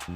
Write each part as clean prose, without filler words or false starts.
I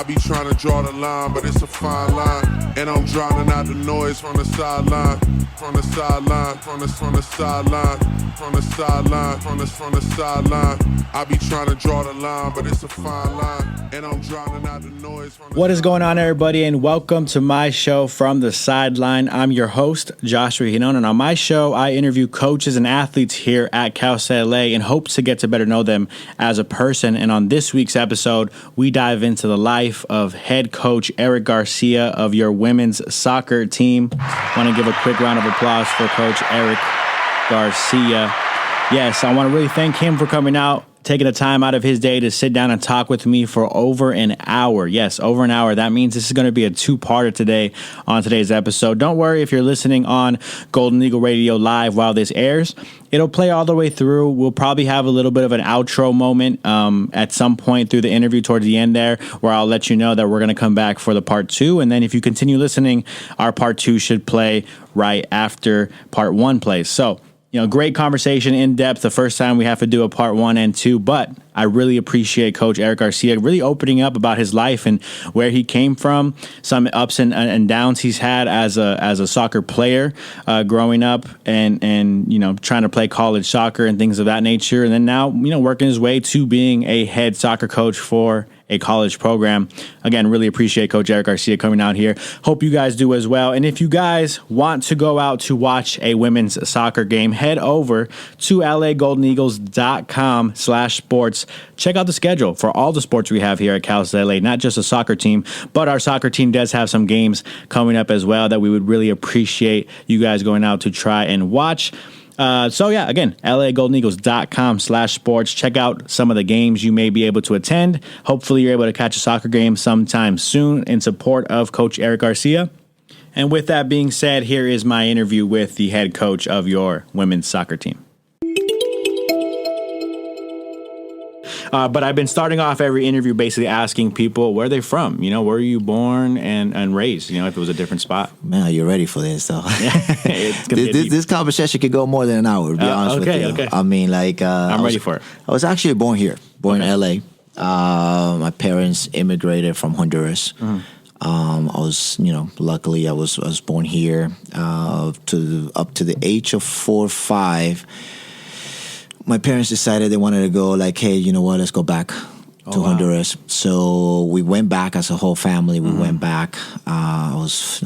be trying to draw the line, but it's a fine line. And I'm drowning out the noise from the sideline. From the sideline, from the sideline, from the sideline, from the sideline. I be trying to draw the line, but it's a fine line. And I'm drowning out the noise from the What is going on, everybody, and welcome to my show From the Sideline. I'm your host, Joshua Giron, and on my show, I interview coaches and athletes here at CSULA in hopes to get to better know them as a person. And on this week's episode, we dive into the life of head coach Erik Garcia of your women's soccer team. I want to give a quick round of applause for Coach Erik Garcia. Yes, I want to really thank him for coming out, taking the time out of his day to sit down and talk with me for over an hour. Yes, over an hour. That means this is going to be a two-parter today on today's episode. Don't worry if you're listening on Golden Eagle Radio Live while this airs. It'll play all the way through. We'll probably have a little bit of an outro moment at some point through the interview towards the end there, where I'll let you know that we're going to come back for the part two. And then if you continue listening, our part two should play right after part one plays. So, great conversation, in depth. The first time we have to do a part 1 and 2, but I really appreciate Coach Erik Garcia really opening up about his life and where he came from, some ups and downs he's had as a soccer player growing up, and trying to play college soccer and things of that nature, and then now working his way to being a head soccer coach for a college program. Again, really appreciate Coach Erik Garcia coming out here. Hope you guys do as well. And if you guys want to go out to watch a women's soccer game, head over to lagoldeneagles.com/sports. Check out the schedule for all the sports we have here at CSULA, not just a soccer team, but our soccer team does have some games coming up as well that we would really appreciate you guys going out to try and watch. Again, lagoldeneagles.com/sports. Check out some of the games you may be able to attend. Hopefully you're able to catch a soccer game sometime soon in support of Coach Erik Garcia. And with that being said, here is my interview with the head coach of your women's soccer team. But I've been starting off every interview basically asking people where they're from. Where were you born and raised? If it was a different spot. Man, you're ready for this, though. This conversation could go more than an hour, to be honest with you. Okay. I mean, I'm ready for it. I was actually born here, in L.A. My parents immigrated from Honduras. Mm-hmm. I was, luckily I was born here up to the age of 4 or 5. My parents decided they wanted to go hey, you know what, let's go back to Honduras. So we went back as a whole family. We went back. I was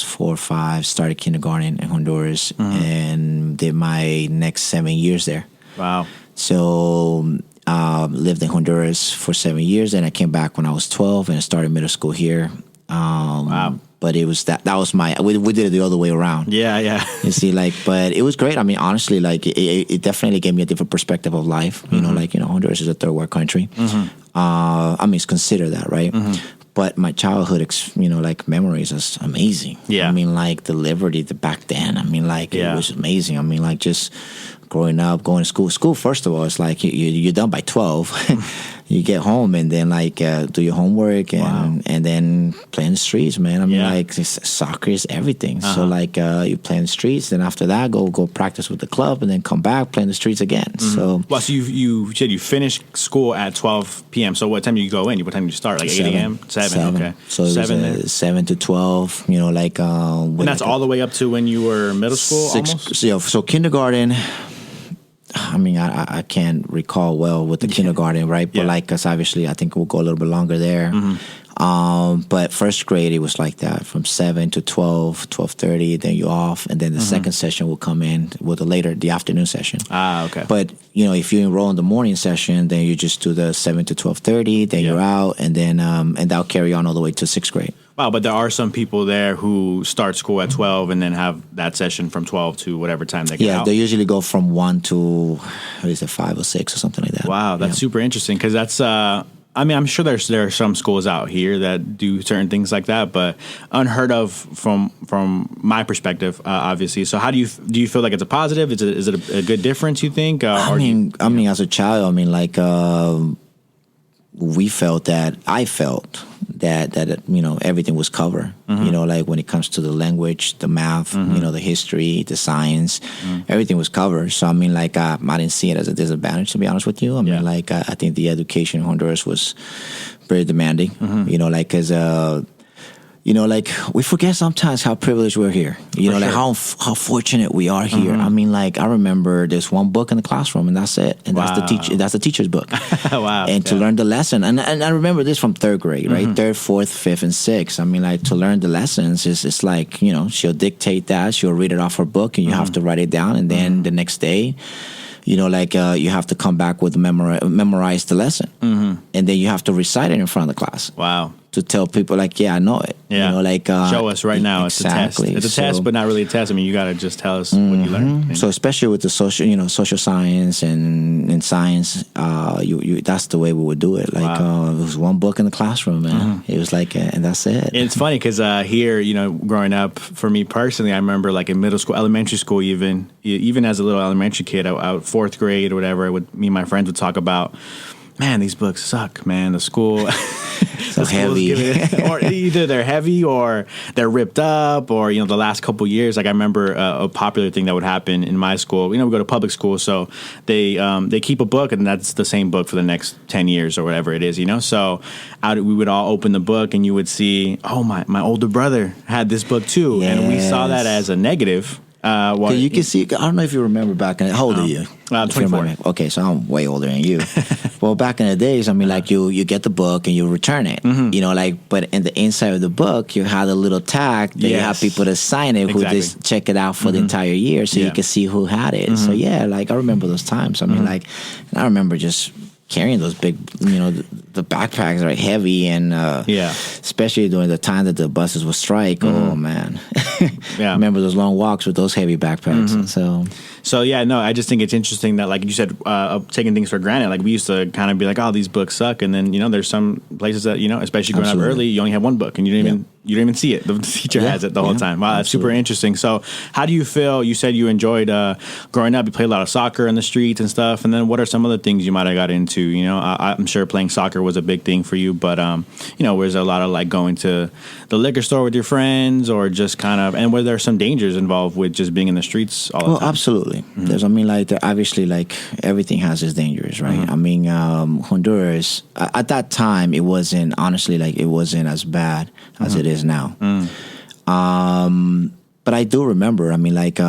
4 or 5, started kindergarten in Honduras and did my next 7 years there. Wow. So lived in Honduras for 7 years, and I came back when I was 12 and I started middle school here. Wow. But it was that was we did it the other way around. Yeah. You see, but it was great. I mean, honestly, it definitely gave me a different perspective of life. Honduras is a third world country. Mm-hmm. It's considered that, right? Mm-hmm. But my childhood, memories is amazing. Yeah. The liberty back then. It was amazing. Just growing up, going to school. School, first of all, it's you're done by 12. You get home and then do your homework and then play in the streets, man. Soccer is everything. So you play in the streets, then after that go practice with the club and then come back, play in the streets again. Mm-hmm. So you said you finished school at 12 p.m. So what time do you go in? What time do you start? 8 a.m.? 7. Okay. So it was 7 to 12. And that's all the way up to when you were middle school, almost. So kindergarten. I can't recall well with the kindergarten, right? But because obviously I think we'll go a little bit longer there. Mm-hmm. But first grade, it was like that, from 7 to 12, 12:30, then you're off. And then the second session will come in with the afternoon session. Okay. But, if you enroll in the morning session, then you just do the 7 to 12:30, then you're out. And then and that'll carry on all the way to 6th grade. Wow, but there are some people there who start school at 12 and then have that session from 12 to whatever time they get out. Yeah, they usually go from 1 to, 5 or 6 or something like that. Wow, that's super interesting because that's, I'm sure there are some schools out here that do certain things like that, but unheard of from my perspective, obviously. So how do you feel like it's a positive? Is it a good difference, you think? As a child, I felt that everything was covered. Like when it comes to the language, the math, the history, the science, everything was covered. So I mean, like I didn't see it as a disadvantage, to be honest with you. I mean, like I think the education in Honduras was very demanding. Like as like we forget sometimes how privileged we're here. Like how fortunate we are here. I mean, like I remember there's one book in the classroom, and that's it. And that's the teacher's book. Wow. And to learn the lesson, and I remember this from third grade, right? Third, fourth, fifth, and sixth. I mean, like to learn the lessons it's like she'll dictate that, she'll read it off her book, and you have to write it down, and then the next day. You have to come back with memorize the lesson, and then you have to recite it in front of the class. Wow! To tell people like, I know it. Yeah. Show us right now. Exactly. It's a test. It's a test, but not really a test. I mean, you got to just tell us what you learned. So especially with the social science and science, that's the way we would do it. Like it was one book in the classroom, man. It was like, and that's it. And it's funny because here, growing up, for me personally, I remember like in middle school, elementary school, even as a little elementary kid, out fourth grade or whatever, me and my friends would talk about, man, these books suck, man. The school. So heavy. Or either they're heavy or they're ripped up, or the last couple years. Like I remember a popular thing that would happen in my school. We go to public school, so they keep a book, and that's the same book for the next 10 years or whatever it is. So we would all open the book, and you would see, oh, my older brother had this book too, and we saw that as a negative. You can see. I don't know if you remember back in. How old are you? 24. Okay, so I'm way older than you. Well, back in the days, I mean, like you get the book and you return it. But in the inside of the book, you had a little tag that you have people to sign it who just check it out for the entire year, so you can see who had it. So like I remember those times. I mean, like, and I remember just carrying those big, the backpacks are heavy, and especially during the time that the buses would strike. Oh man, I remember those long walks with those heavy backpacks. So I just think it's interesting that, like you said, taking things for granted. Like we used to kind of be like, oh, these books suck, and then there's some places that especially growing up early, you only have one book, and you don't even see it. The teacher has it the whole time. Wow, that's super interesting. So how do you feel? You said you enjoyed growing up. You played a lot of soccer in the streets and stuff. And then what are some of the things you might have got into? I'm sure playing soccer was a big thing for you, but was there a lot of like going to the liquor store with your friends, or just kind of, and were there some dangers involved with just being in the streets all the time? Absolutely. There's, obviously, like everything has its dangers, right? I mean, Honduras at that time, it wasn't as bad as it is now. But I do remember, I mean, like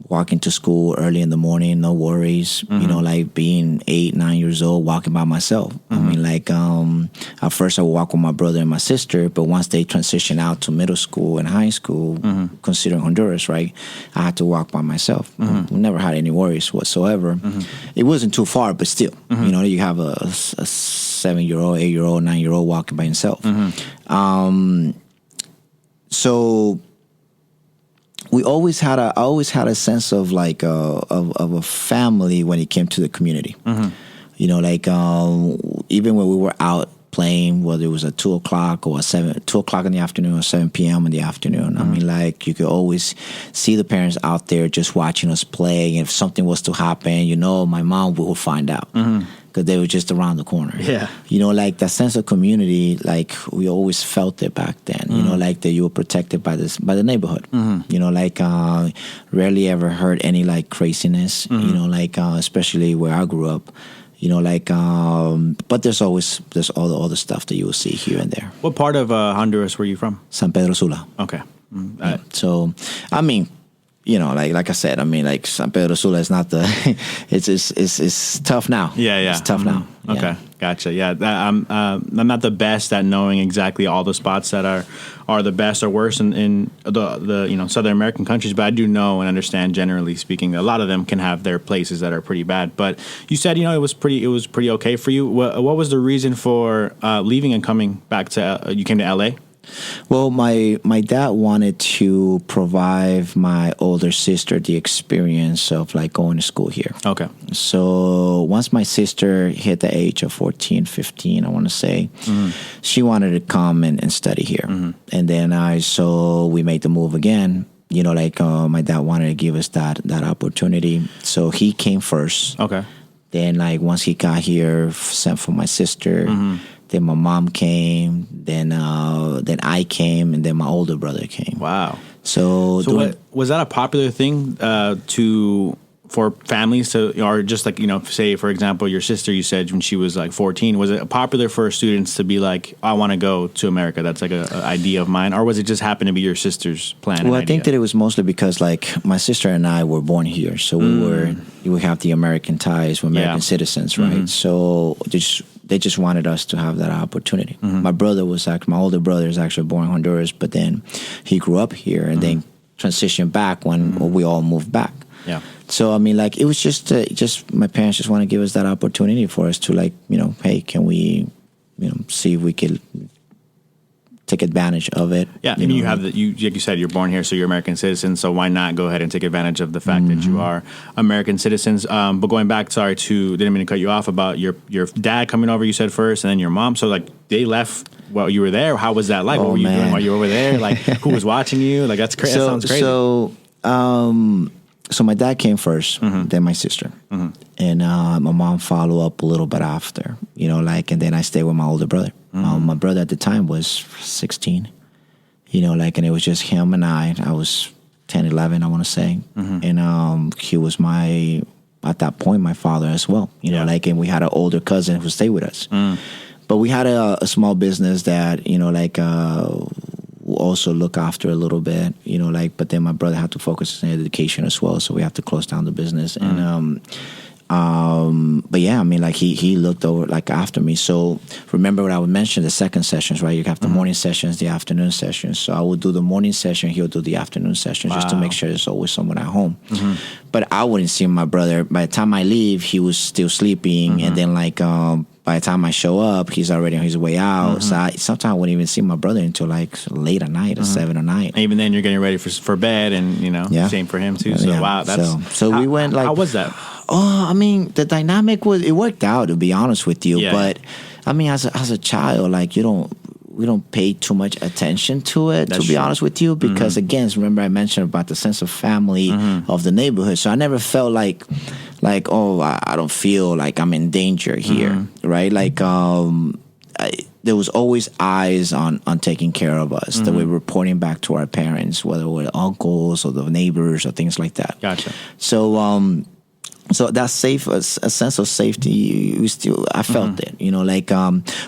walking to school early in the morning, no worries, like being 8, 9 years old, walking by myself. I mean, like at first I would walk with my brother and my sister, but once they transitioned out to middle school and high school, considering Honduras, right, I had to walk by myself. We never had any worries whatsoever. It wasn't too far, but still, you have a 7-year-old, 8-year-old, 9-year-old walking by himself. So I always had a sense of like of a family when it came to the community. Even when we were out playing, whether it was at 2:00 or 2:00 in the afternoon or 7 p.m. in the afternoon. I mean, like you could always see the parents out there just watching us play. And if something was to happen, my mom would find out. Because they were just around the corner. Yeah. Like that sense of community, like we always felt it back then. Like that you were protected by the neighborhood. Rarely ever heard any like craziness. Especially where I grew up. But there's all the other stuff that you will see here and there. What part of Honduras were you from? San Pedro Sula. Okay. So, I mean, like I said, I mean, like San Pedro Sula is not the, it's tough now. Yeah. It's tough now. Yeah. Okay, gotcha. Yeah, I'm not the best at knowing exactly all the spots that are the best or worst in the Southern American countries, but I do know and understand, generally speaking, a lot of them can have their places that are pretty bad. But you said it was pretty okay for you. What was the reason for leaving and coming back to? You came to LA? Well, my dad wanted to provide my older sister the experience of like going to school here. Okay. So once my sister hit the age of 14, 15, I want to say, she wanted to come and study here. And then we made the move again. My dad wanted to give us that opportunity. So he came first. Okay. Then once he got here, sent for my sister. Then my mom came. Then I came, and then my older brother came. Wow. So was that a popular thing for families to, or just like, say, for example, your sister, you said when she was like 14, was it popular for students to be like, I want to go to America? That's like an idea of mine. Or was it just happen to be your sister's plan? Well, I think that it was mostly because like my sister and I were born here. So we have the American ties, we're American citizens, right? So they just wanted us to have that opportunity. My brother my older brother is actually born in Honduras, but then he grew up here and then transitioned back when we all moved back. Yeah. So I mean, like it was just my parents just want to give us that opportunity for us to like, hey, can we, see if we could take advantage of it. Yeah, I mean, you have like you said, you're born here, so you're American citizens. So why not go ahead and take advantage of the fact that you are American citizens? But going back, didn't mean to cut you off about your dad coming over. You said first, and then your mom. So like they left while you were there. How was that like? What were you doing while you were over there? Like who was watching you? Like that sounds crazy. So my dad came first, then my sister, and my mom followed up a little bit after, and then I stayed with my older brother. My brother at the time was 16, and it was just him and I. I was 10, 11, I want to say, and he was at that point, my father as well, and we had an older cousin who stayed with us. But we had a small business that, also look after a little bit, but then my brother had to focus on education as well, so we have to close down the business. And but yeah, I mean, like he looked over like after me. So remember what I would mention, the second sessions, right? You have the morning sessions, the afternoon sessions. So I would do the morning session, he'll do the afternoon session, just to make sure there's always someone at home. But I wouldn't see my brother. By the time I leave, he was still sleeping, and then like by the time I show up, he's already on his way out. So sometimes I wouldn't even see my brother until like late at night, at 7 or 9. And even then, you're getting ready for bed, and same for him too. So wow, that's so we went like. How was that? Oh, I mean, the dynamic it worked out, to be honest with you. Yeah. But I mean, as a child, like we don't pay too much attention to it, to be honest with you, because again, remember I mentioned about the sense of family of the neighborhood. So I never felt like oh, I don't feel like I'm in danger here, right? Like there was always eyes on taking care of us, that we're reporting back to our parents, whether we're uncles or the neighbors or things like that. Gotcha. So that a sense of safety, I felt it,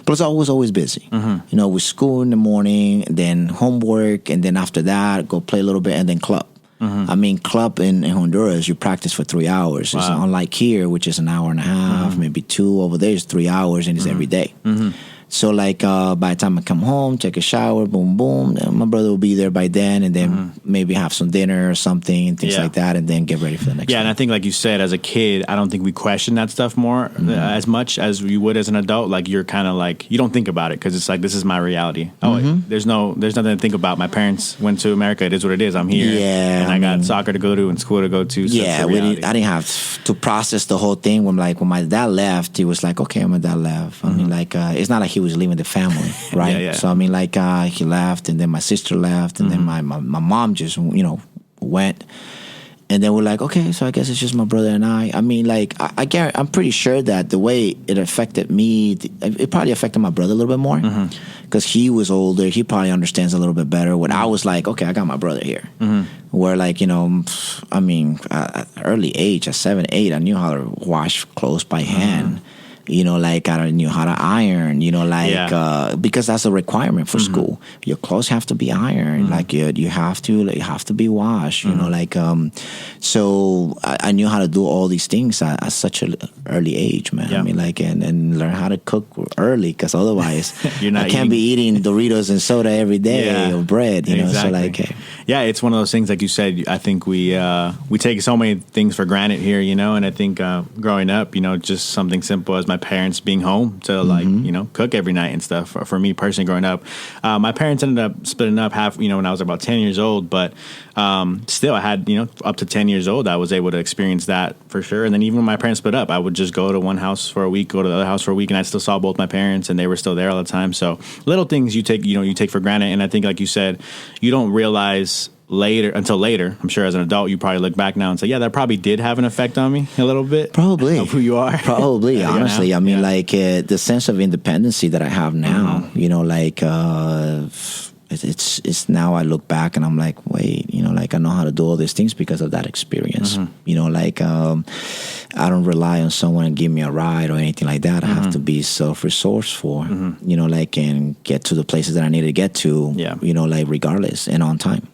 but I was always busy, with school in the morning, then homework, and then after that, go play a little bit, and then club. I mean, club in Honduras, you practice for 3 hours. Wow. It's unlike here, which is an hour and a half, maybe 2. Over there, it's 3 hours, and it's every day. So, like, by the time I come home, take a shower, boom, boom, and my brother will be there by then, and then maybe have some dinner or something, and things like that, and then get ready for the next day. And I think, like you said, as a kid, I don't think we question that stuff more as much as you would as an adult. Like, you're kind of like, you don't think about it, because it's like, this is my reality. Oh, there's nothing to think about. My parents went to America. It is what it is. I'm here. Yeah. And I got soccer to go to and school to go to. So yeah, I didn't have to process the whole thing. When my dad left, he was like, okay, my dad left. I mean, like, it's not like he was leaving the family, right? Yeah. So I mean, like he left, and then my sister left, and then my mom just went, and then we're like, okay, so I guess it's just my brother and I. I mean, like I'm pretty sure that the way it affected me, it probably affected my brother a little bit more, because he was older. He probably understands a little bit better. When I was like, okay, I got my brother here. Where like, I mean, at early age, at 7, 8, I knew how to wash clothes by hand. Like I knew how to iron, because that's a requirement for school. Your clothes have to be ironed, like you have to be washed, so I knew how to do all these things at such an early age, man. I mean, like, and learn how to cook early, because otherwise I can't be eating Doritos and soda every day or bread, exactly. So like, it's one of those things, like you said. I think we take so many things for granted here, and I think growing up, just something simple as my parents being home to like cook every night and stuff. For me personally, growing up, my parents ended up splitting up half when I was about 10 years old, but still I had up to 10 years old I was able to experience that for sure. And then even when my parents split up, I would just go to one house for a week, go to the other house for a week, and I still saw both my parents, and they were still there all the time. So little things you take for granted. And I think, like you said, you don't realize until later. I'm sure as an adult, you probably look back now and say, yeah, that probably did have an effect on me a little bit. Probably. Of who you are. Probably, honestly. I mean, like, the sense of independency that I have now, you know, like, it's now I look back and I'm like, wait, you know, like I know how to do all these things because of that experience. You know, like I don't rely on someone to give me a ride or anything like that. I have to be self-resourceful, you know, like, and get to the places that I need to get to, you know, like regardless and on time.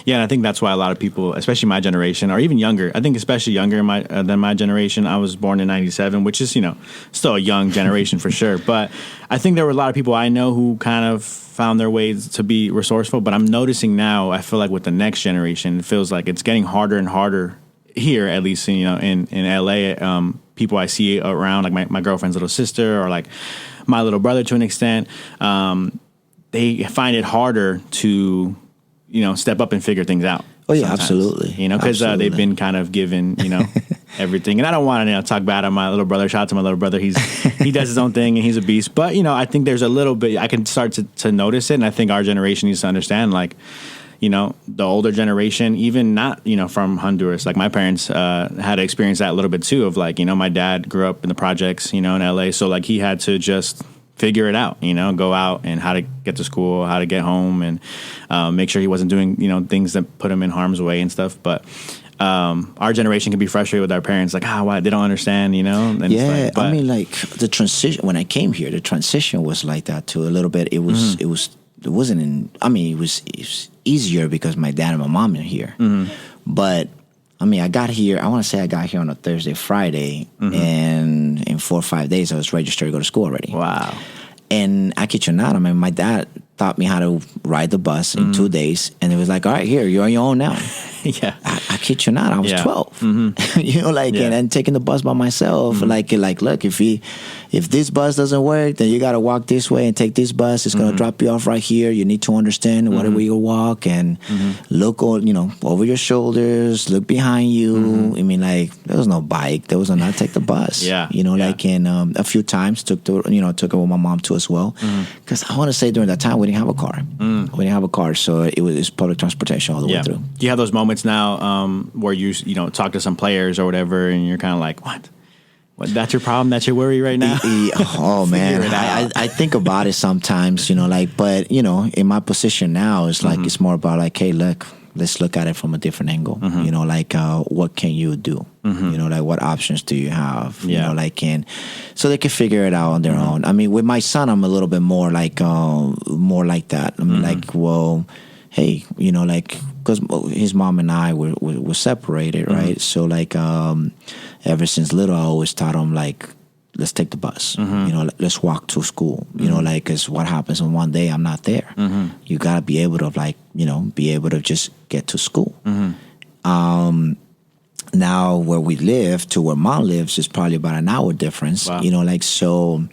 Yeah, and I think that's why a lot of people, especially my generation or even younger, I think especially younger than my generation, I was born in 97, which is, you know, still a young generation for sure. But I think there were a lot of people I know who kind of found their ways to be resourceful. But I'm noticing now, I feel like with the next generation, it feels like it's getting harder and harder here, at least, you know, in LA. People I see around, like my girlfriend's little sister or like my little brother to an extent, they find it harder to, you know, step up and figure things out. Oh, yeah, absolutely. You know, because they've been kind of given, you know, everything. And I don't want to, you know, talk bad on my little brother. Shout out to my little brother. He does his own thing and he's a beast. But, you know, I think there's a little bit, I can start to notice it. And I think our generation needs to understand, like, you know, the older generation, even not, you know, from Honduras, like my parents had to experience that a little bit too of like, you know, my dad grew up in the projects, you know, in LA. So like he had to just figure it out, you know, go out and how to get to school, how to get home and make sure he wasn't doing, you know, things that put him in harm's way and stuff. But our generation can be frustrated with our parents, like, why they don't understand, you know? And yeah, I mean, like the transition, when I came here, the transition was like that too, a little bit. It was, it wasn't in, I mean, it was easier because my dad and my mom are here. But I mean, I got here, I want to say I got here on a Thursday, Friday, and in 4 or 5 days, I was registered to go to school already. Wow. And I kid you not, I mean, my dad taught me how to ride the bus in 2 days, and it was like, all right, here, you're on your own now. Yeah. I kid you not, I was 12. You know, like, and then taking the bus by myself, like, look, if this bus doesn't work, then you got to walk this way and take this bus. It's going to drop you off right here. You need to understand what way you walk and look, you know, over your shoulders, look behind you. I mean, like, there was no bike. There was no not take the bus. You know, like, and a few times took it with my mom too as well. Because I want to say during that time, we didn't have a car. We didn't have a car, so it was public transportation all the way through. Do you have those moments now where you know, talk to some players or whatever, and you're kind of like, what? That's your problem? That's your worry right now? Oh, man. I think about it sometimes, you know, like, but, you know, in my position now, it's like, it's more about like, hey, look, let's look at it from a different angle. You know, like, what can you do? You know, like, what options do you have? You know, like, and so they can figure it out on their own. I mean, with my son, I'm a little bit more like that. I mean, like, well, hey, you know, like, because his mom and I were separated, right? So, like, ever since little, I always taught him, like, let's take the bus. You know, let's walk to school. You know, like, because what happens when one day I'm not there? You got to be able to, like, you know, be able to just get to school. Now, where we live to where mom lives is probably about an hour difference. Wow. You know, like, so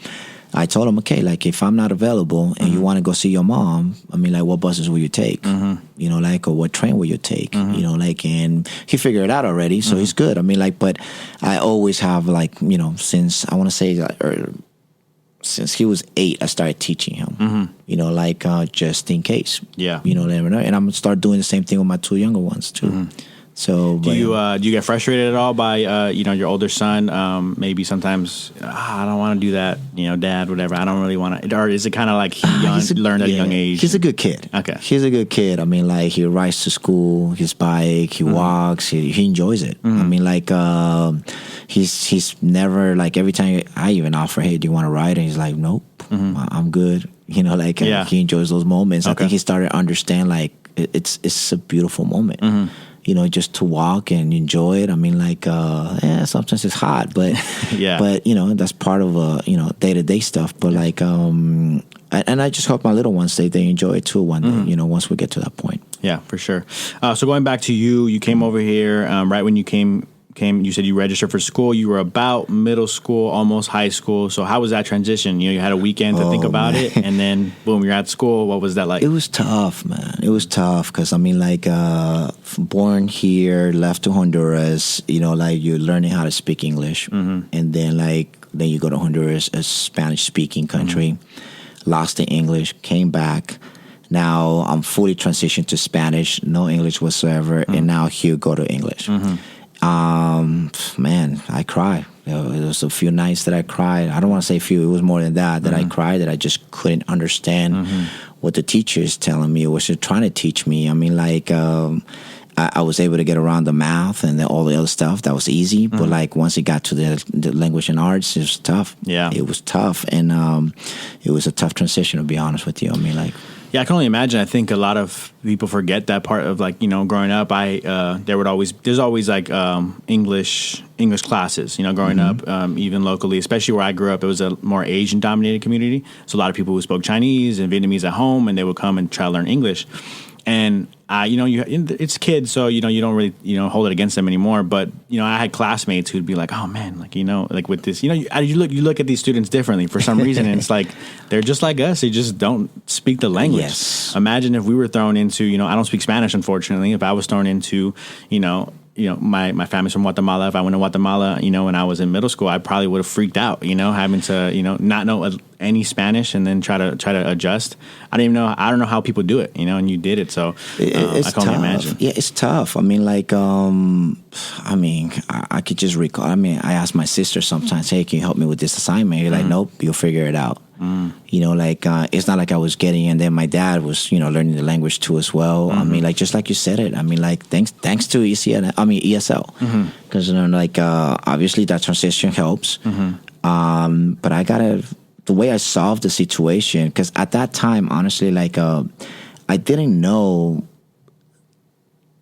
I told him, okay, like, if I'm not available and you want to go see your mom, I mean, like, what buses will you take? You know, like, or what train will you take? You know, like, and he figured it out already, so he's good. I mean, like, but I always have, like, you know, since I want to say, since he was 8, I started teaching him, you know, like, just in case. You know, never know. And I'm going to start doing the same thing with my 2 younger ones, too. So do you get frustrated at all by you know, your older son? Maybe sometimes I don't want to do that, you know, Dad, whatever. I don't really want to. Or is it kind of like he learned at a young age? He's a good kid. Okay, he's a good kid. I mean, like, he rides to school, his bike, he walks, he enjoys it. I mean, like, he's never, like, every time I even offer, hey, do you want to ride? And he's like, nope, I'm good. You know, like, he enjoys those moments. I think he started to understand, like, it's a beautiful moment. You know, just to walk and enjoy it. I mean, like, sometimes it's hot, but but, you know, that's part of you know, day-to-day stuff. But, like, and I just hope my little ones they enjoy it too one day, you know, once we get to that point. Yeah, for sure. So going back to you came over here right when you came. You said you registered for school. You were about middle school, almost high school. So how was that transition? You know, you had a weekend to think about it, and then boom, you're at school. What was that like? It was tough, man. It was tough because, I mean, like, born here, left to Honduras. You know, like, you're learning how to speak English, and then you go to Honduras, a Spanish-speaking country. Lost the English, came back. Now I'm fully transitioned to Spanish, no English whatsoever, and now here go to English. Man, I cry. There was a few nights that I cried. I don't want to say few. It was more than that I cried, that I just couldn't understand what the teacher is telling me or what she's trying to teach me. I mean, like, I was able to get around the math and all the other stuff. That was easy. But, like, once it got to the language and arts, it was tough. Yeah. It was tough. And it was a tough transition, to be honest with you. I mean, like... Yeah, I can only imagine. I think a lot of people forget that part of, like, you know, growing up. There's always like English classes, you know, growing up, even locally, especially where I grew up. It was a more Asian dominated community, so a lot of people who spoke Chinese and Vietnamese at home, and they would come and try to learn English. And you know, it's kids, so you know you don't really hold it against them anymore. But you know, I had classmates who'd be like, "Oh man, like you know, like with this, you know, you look at these students differently for some reason, and it's like they're just like us. They just don't speak the language. Yes. Imagine if we were thrown into, you know, I don't speak Spanish, unfortunately. If I was thrown into, you know, my family's from Guatemala. If I went to Guatemala, you know, when I was in middle school, I probably would have freaked out, you know, having to, you know, not know any Spanish and then try to adjust. I don't know how people do it, you know, and you did it. So it's I can only tough. imagine. Yeah, it's tough. I mean, like, I could just recall. I mean, I ask my sister sometimes, "Hey, can you help me with this assignment?" You're like, "Nope, you'll figure it out." You know, like, it's not like I was getting, and then my dad was, you know, learning the language too as well. I mean, like, just like you said it. I mean, like, thanks to ESL, because you know, like, obviously that transition helps. But the way I solved the situation, because at that time, honestly, like, I didn't know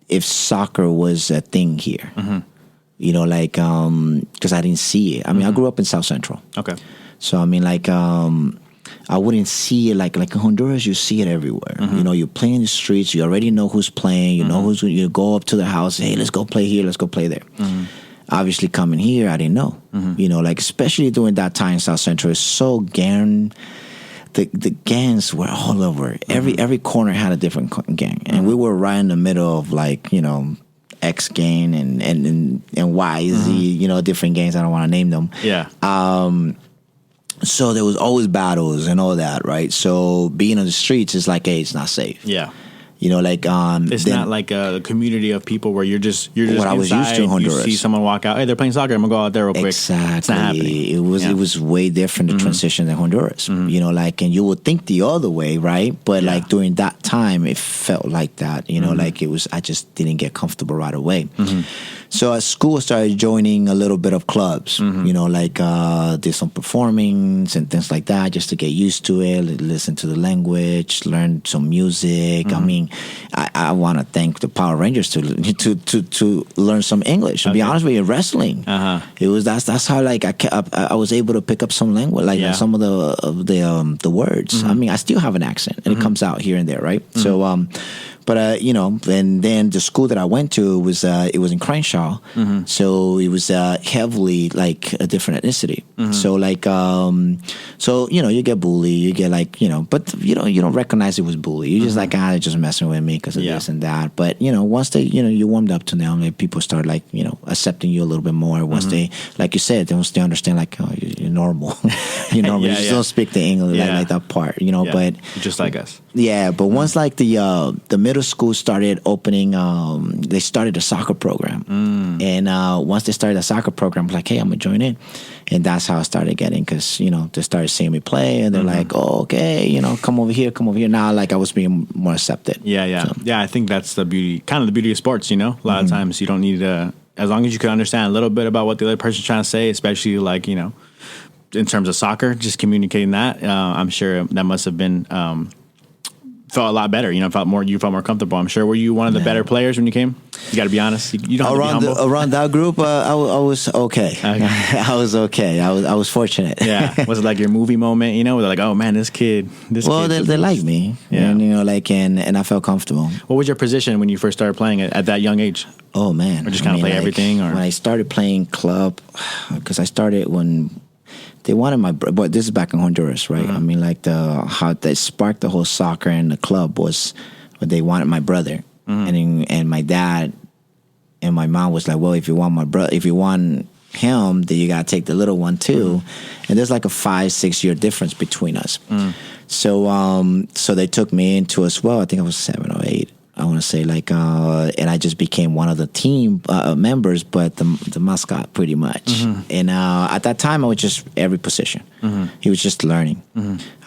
if soccer was a thing here. You know, like, because I didn't see it. I mean, I grew up in South Central. Okay. So, I mean, like, I wouldn't see it like in Honduras, you see it everywhere. You know, you play in the streets, you already know who's playing, you know you go up to the house, hey, let's go play here, let's go play there. Obviously, coming here, I didn't know. You know, like, especially during that time in South Central, it's so gang. The gangs were all over. Every corner had a different gang. And we were right in the middle of, like, you know, X gang and Y, Z, you know, different gangs. I don't want to name them. Yeah. So there was always battles and all that, right? So being on the streets is like, hey, it's not safe. Yeah. You know, like, it's not like a community of people where you're just what inside, I was used to in Honduras. You see someone walk out, hey, they're playing soccer, I'm gonna go out there real quick. Exactly. It's not happening. It was way different, the transition than Honduras. You know, like, and you would think the other way, right? But like during that time, it felt like that. You know, like I just didn't get comfortable right away. So at school, I started joining a little bit of clubs. You know, like, did some performings and things like that, just to get used to it, listen to the language, learn some music. I mean, I want to thank the Power Rangers to learn some English. To be honest with you, wrestling. It was that's how, like, I was able to pick up some language, like some of the words. I mean, I still have an accent, and it comes out here and there, right? So, but you know, and then the school that I went to was in Crenshaw, so it was heavily like a different ethnicity. So like, so you know, you get bullied, you get like, you know, but you don't recognize it was bully. You just like, they're just messing with me because of this and that. But you know, once they, you know, you warmed up to them, like, people start like, you know, accepting you a little bit more. Once they, like you said, once they understand, like, oh, you're normal, you know, you just don't speak the English like that part, you know. But you're just like us. Yeah, but once like the middle school started opening, they started a soccer program, and once they started a soccer program, I was like, hey, I'm gonna join in, and that's how I started getting, because you know, they started seeing me play, and they're like, oh, okay, you know, come over here. Now, like, I was being more accepted. Yeah. I think that's the beauty of sports. You know, a lot of times you don't need to, as long as you can understand a little bit about what the other person's trying to say, especially like, you know, in terms of soccer, just communicating that. I'm sure that must have been. Felt a lot better, you know. You felt more comfortable. I'm sure. Were you one of the better players when you came? You got to be honest. You don't have to be humble. Around that group, I was okay. I was okay. I was fortunate. Yeah. Was it like your movie moment? You know, they're like, oh man, this kid. Well, they like me. Yeah. And you know, like, and I felt comfortable. What was your position when you first started playing at that young age? Oh man, or just kind of play everything. Or when I started playing club, because I started when. They wanted my brother, but this is back in Honduras, right? I mean, like, how that sparked the whole soccer and the club was when they wanted my brother, and my dad and my mom was like, well, if you want him, then you got to take the little one too. And there's like a 5-6 year difference between us. So they took me into as well. I think I was 7 or 8. I want to say and I just became one of the team members, but the mascot pretty much. And at that time, I was just every position. He was just learning.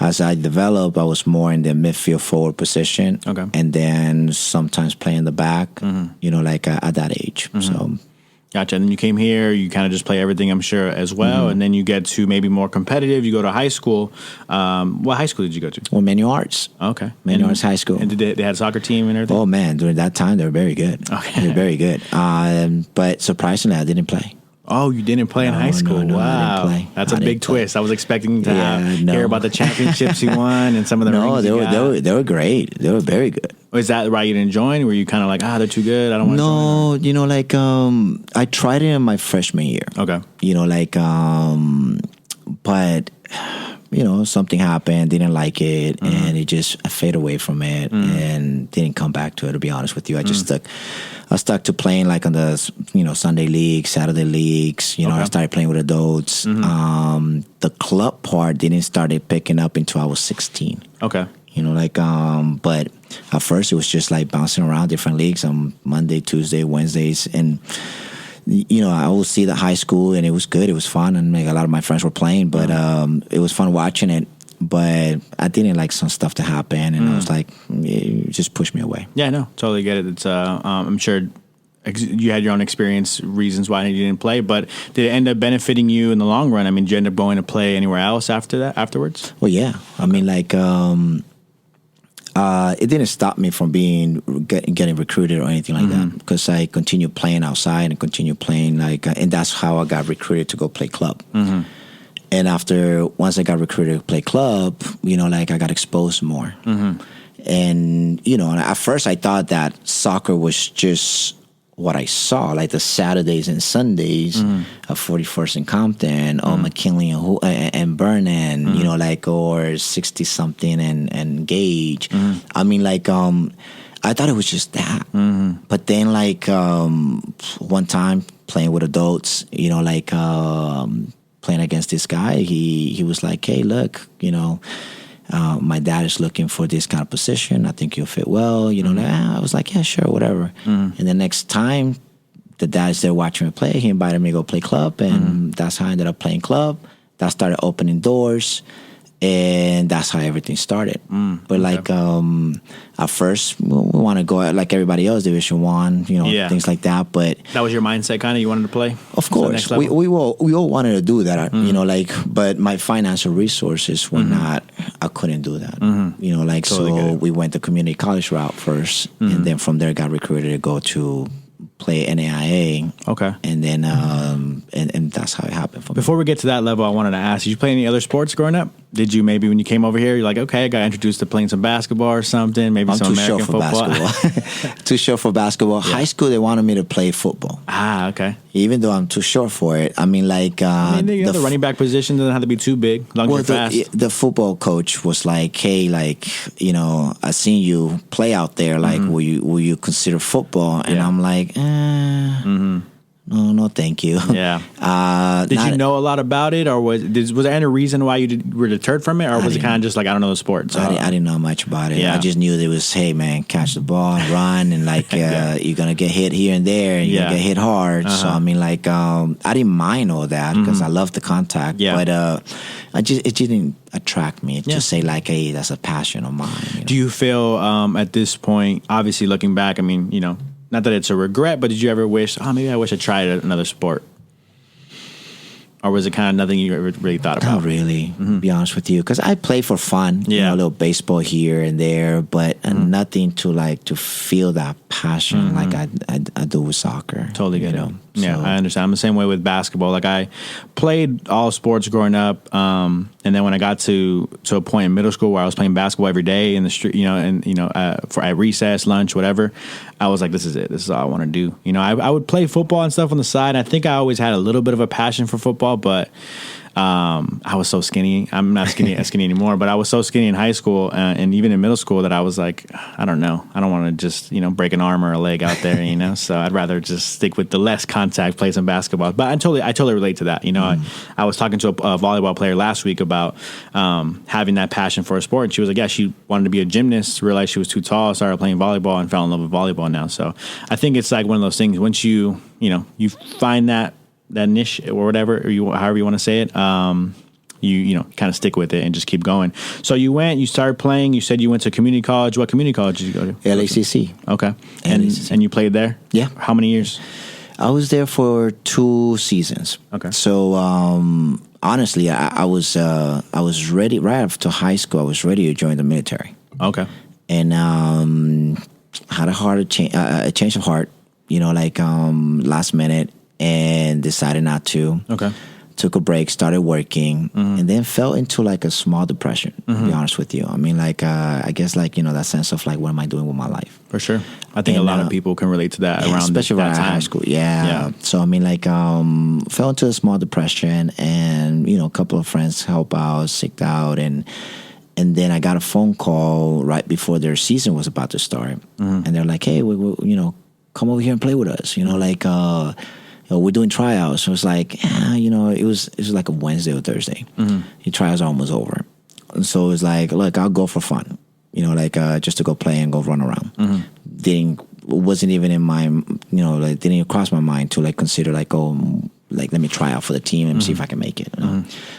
As I developed, I was more in the midfield forward position, and then sometimes playing the back. At that age. So. Gotcha. And then you came here, you kind of just play everything, I'm sure, as well. And then you get to maybe more competitive. You go to high school. What high school did you go to? Well, Manual Arts. Okay. Manual Arts High School. And they had a soccer team and everything? Oh, man. During that time, they were very good. Okay. They were very good. But surprisingly, I didn't play. Oh, you didn't play in high school? No, wow. I didn't play. That's a big twist. I was expecting to hear about the championships you won and some of the rings you got. They were great. They were very good. Is that why you didn't join? Were you kind of like, they're too good, I don't want to join? No, I tried it in my freshman year. Okay. But something happened, didn't like it, and it just I faded away from it and didn't come back to it, to be honest with you. I stuck to playing like on the Sunday leagues, Saturday leagues. I started playing with adults. The club part didn't start picking up until I was 16. Okay. But at first it was just like bouncing around different leagues on Monday, Tuesday, Wednesdays, and I would see the high school, and it was good. It was fun, and a lot of my friends were playing, but it was fun watching it. But I didn't like some stuff to happen, and I was like, it just pushed me away. Yeah, no, totally get it. It's I'm sure you had your own experience, reasons why you didn't play, but did it end up benefiting you in the long run? I mean, did you end up going to play anywhere else afterwards? Well, yeah. I mean, it didn't stop me from getting recruited or anything like that, because I continued playing outside and continued playing and that's how I got recruited to go play club. And once I got recruited to play club, I got exposed more. And at first I thought that soccer was just what I saw, like the Saturdays and Sundays of 41st and Compton, or McKinley and Vernon, or 60 something and Gage. I mean, I thought it was just that. But then, one time playing with adults, playing against this guy, he was like, "Hey, look, my dad is looking for this kind of position. I think you'll fit well." I was like, "Yeah, sure, whatever." And the next time the dad is there watching me play, he invited me to go play club, and that's how I ended up playing club. That started opening doors, and that's how everything started. But at first, we want to go like everybody else, Division One, things like that. But that was your mindset, kind of. You wanted to play. Of course, we all wanted to do that. But my financial resources were not. I couldn't do that. Totally we went the community college route first, and then from there got recruited to go to play NAIA. Okay. And then and that's how it happened for me. Before we get to that level, I wanted to ask, did you play any other sports growing up? Did you maybe when you came over here, you're like, okay, I got introduced to playing some basketball or something, maybe I'm some American football? Basketball. Too short for basketball. Yeah. High school, they wanted me to play football. Ah, okay. Even though I'm too short for it. I mean, the running back position doesn't have to be too big, as long as you're fast. The football coach was like, hey, I seen you play out there. Will you consider football? And I'm like, no, thank you. Yeah. Did you know a lot about it, or was there any reason why you were deterred from it, or was it kind of just like, I don't know the sport? So. I didn't know much about it. Yeah. I just knew there was, hey man, catch the ball, run, and you're gonna get hit here and there, and you're gonna get hit hard. So I mean, I didn't mind all that because I love the contact. Yeah. But it didn't attract me. It just say hey, that's a passion of mine. Do you feel at this point, obviously looking back, I mean, not that it's a regret, but did you ever wish, maybe I wish I tried another sport? Or was it kind of nothing you ever really thought about? Not really, to be honest with you. Because I play for fun. Yeah. A little baseball here and there, but nothing to feel that passion like I do with soccer. Totally get it. Yeah, I understand. I'm the same way with basketball. I played all sports growing up, and then when I got to a point in middle school where I was playing basketball every day in the street, for at recess, lunch, whatever, I was like, this is it. This is all I want to do. I would play football and stuff on the side. I think I always had a little bit of a passion for football, basketball, but I was so skinny. I'm not skinny anymore, but I was so skinny in high school and even in middle school that I was like, I don't know. I don't want to just, break an arm or a leg out there, So I'd rather just stick with the less contact, play some basketball. But I totally relate to that. I was talking to a volleyball player last week about having that passion for a sport. And she was like, yeah, she wanted to be a gymnast, realized she was too tall, started playing volleyball and fell in love with volleyball now. So I think it's like one of those things, once you find that niche or whatever, or however you want to say it, you kind of stick with it and just keep going. So you started playing. You said you went to community college. What community college did you go to? LACC. Okay. LACC. And you played there? Yeah. How many years? I was there for 2 seasons. Okay. So honestly, I was ready right after high school. I was ready to join the military. Okay. And had a change of heart. Last minute. And decided not to. Okay. Took a break, started working, and then fell into like a small depression, to be honest with you. I mean, I guess that sense of like, what am I doing with my life? For sure. I think a lot of people can relate to that around especially that time. High school. Yeah. So, I mean, fell into a small depression and, a couple of friends helped out, sicked out, and then I got a phone call right before their season was about to start. And they're like, hey, we come over here and play with us. We're doing tryouts. So it's like, it was like a Wednesday or Thursday. The tryouts are almost over. And so it's like, look, I'll go for fun. Just to go play and go run around. Wasn't even in my, didn't even cross my mind to consider let me try out for the team and see if I can make it.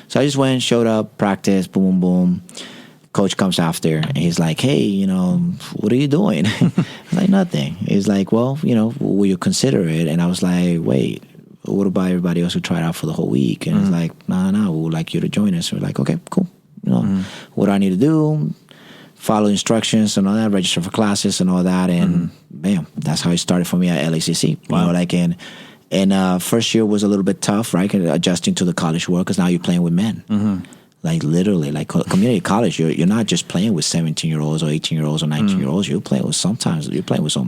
So I just went, showed up, practiced, boom, boom. Coach comes after and he's like, hey, what are you doing? I was like, nothing. He's like, well, will you consider it? And I was like, wait, what about everybody else who tried out for the whole week? And it's like, no, we would like you to join us. We're like, okay, cool. What do I need to do? Follow instructions and all that, register for classes and all that. And bam, that's how it started for me at LACC. Wow. And first year was a little bit tough, right? Adjusting to the college world because now you're playing with men. Literally, community college, you're not just playing with 17-year-olds or 18-year-olds or 19-year-olds. You're playing with some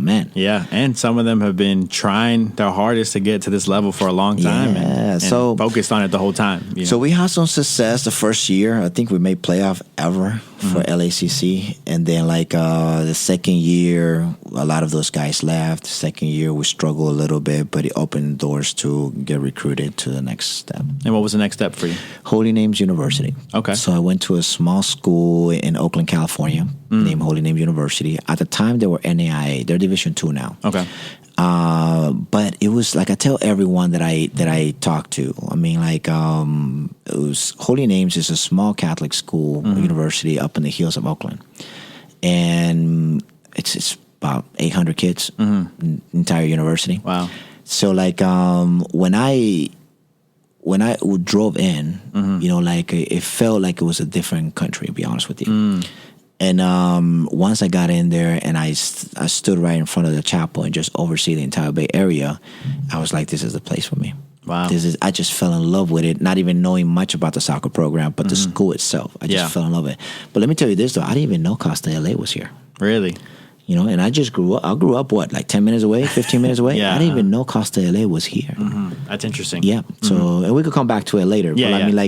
men. Yeah, and some of them have been trying their hardest to get to this level for a long time. Yeah, and so focused on it the whole time. So we had some success the first year. I think we made playoff ever for LACC, and then the second year, a lot of those guys left. The second year, we struggled a little bit, but it opened doors to get recruited to the next step. And what was the next step for you? Holy Names University. Okay. So I went to a small school in Oakland, California, named Holy Names University. At the time, they were NAIA. They're Division II now. Okay. But it was I tell everyone that I talk to. I mean, it was Holy Names is a small Catholic school university up in the hills of Oakland, and it's about 800 kids, entire university. Wow. So when I drove in, it felt like it was a different country, to be honest with you. And once I got in there and I stood right in front of the chapel and just oversee the entire Bay Area, I was like, this is the place for me. Wow. I just fell in love with it, not even knowing much about the soccer program, but the school itself. I just fell in love with it. But let me tell you this, though. I didn't even know Costa LA was here. Really? And I grew up, 10 minutes away, 15 minutes away? Yeah. I didn't even know Costa LA was here. That's interesting. Yeah. So, and we could come back to it later. Yeah, but I mean,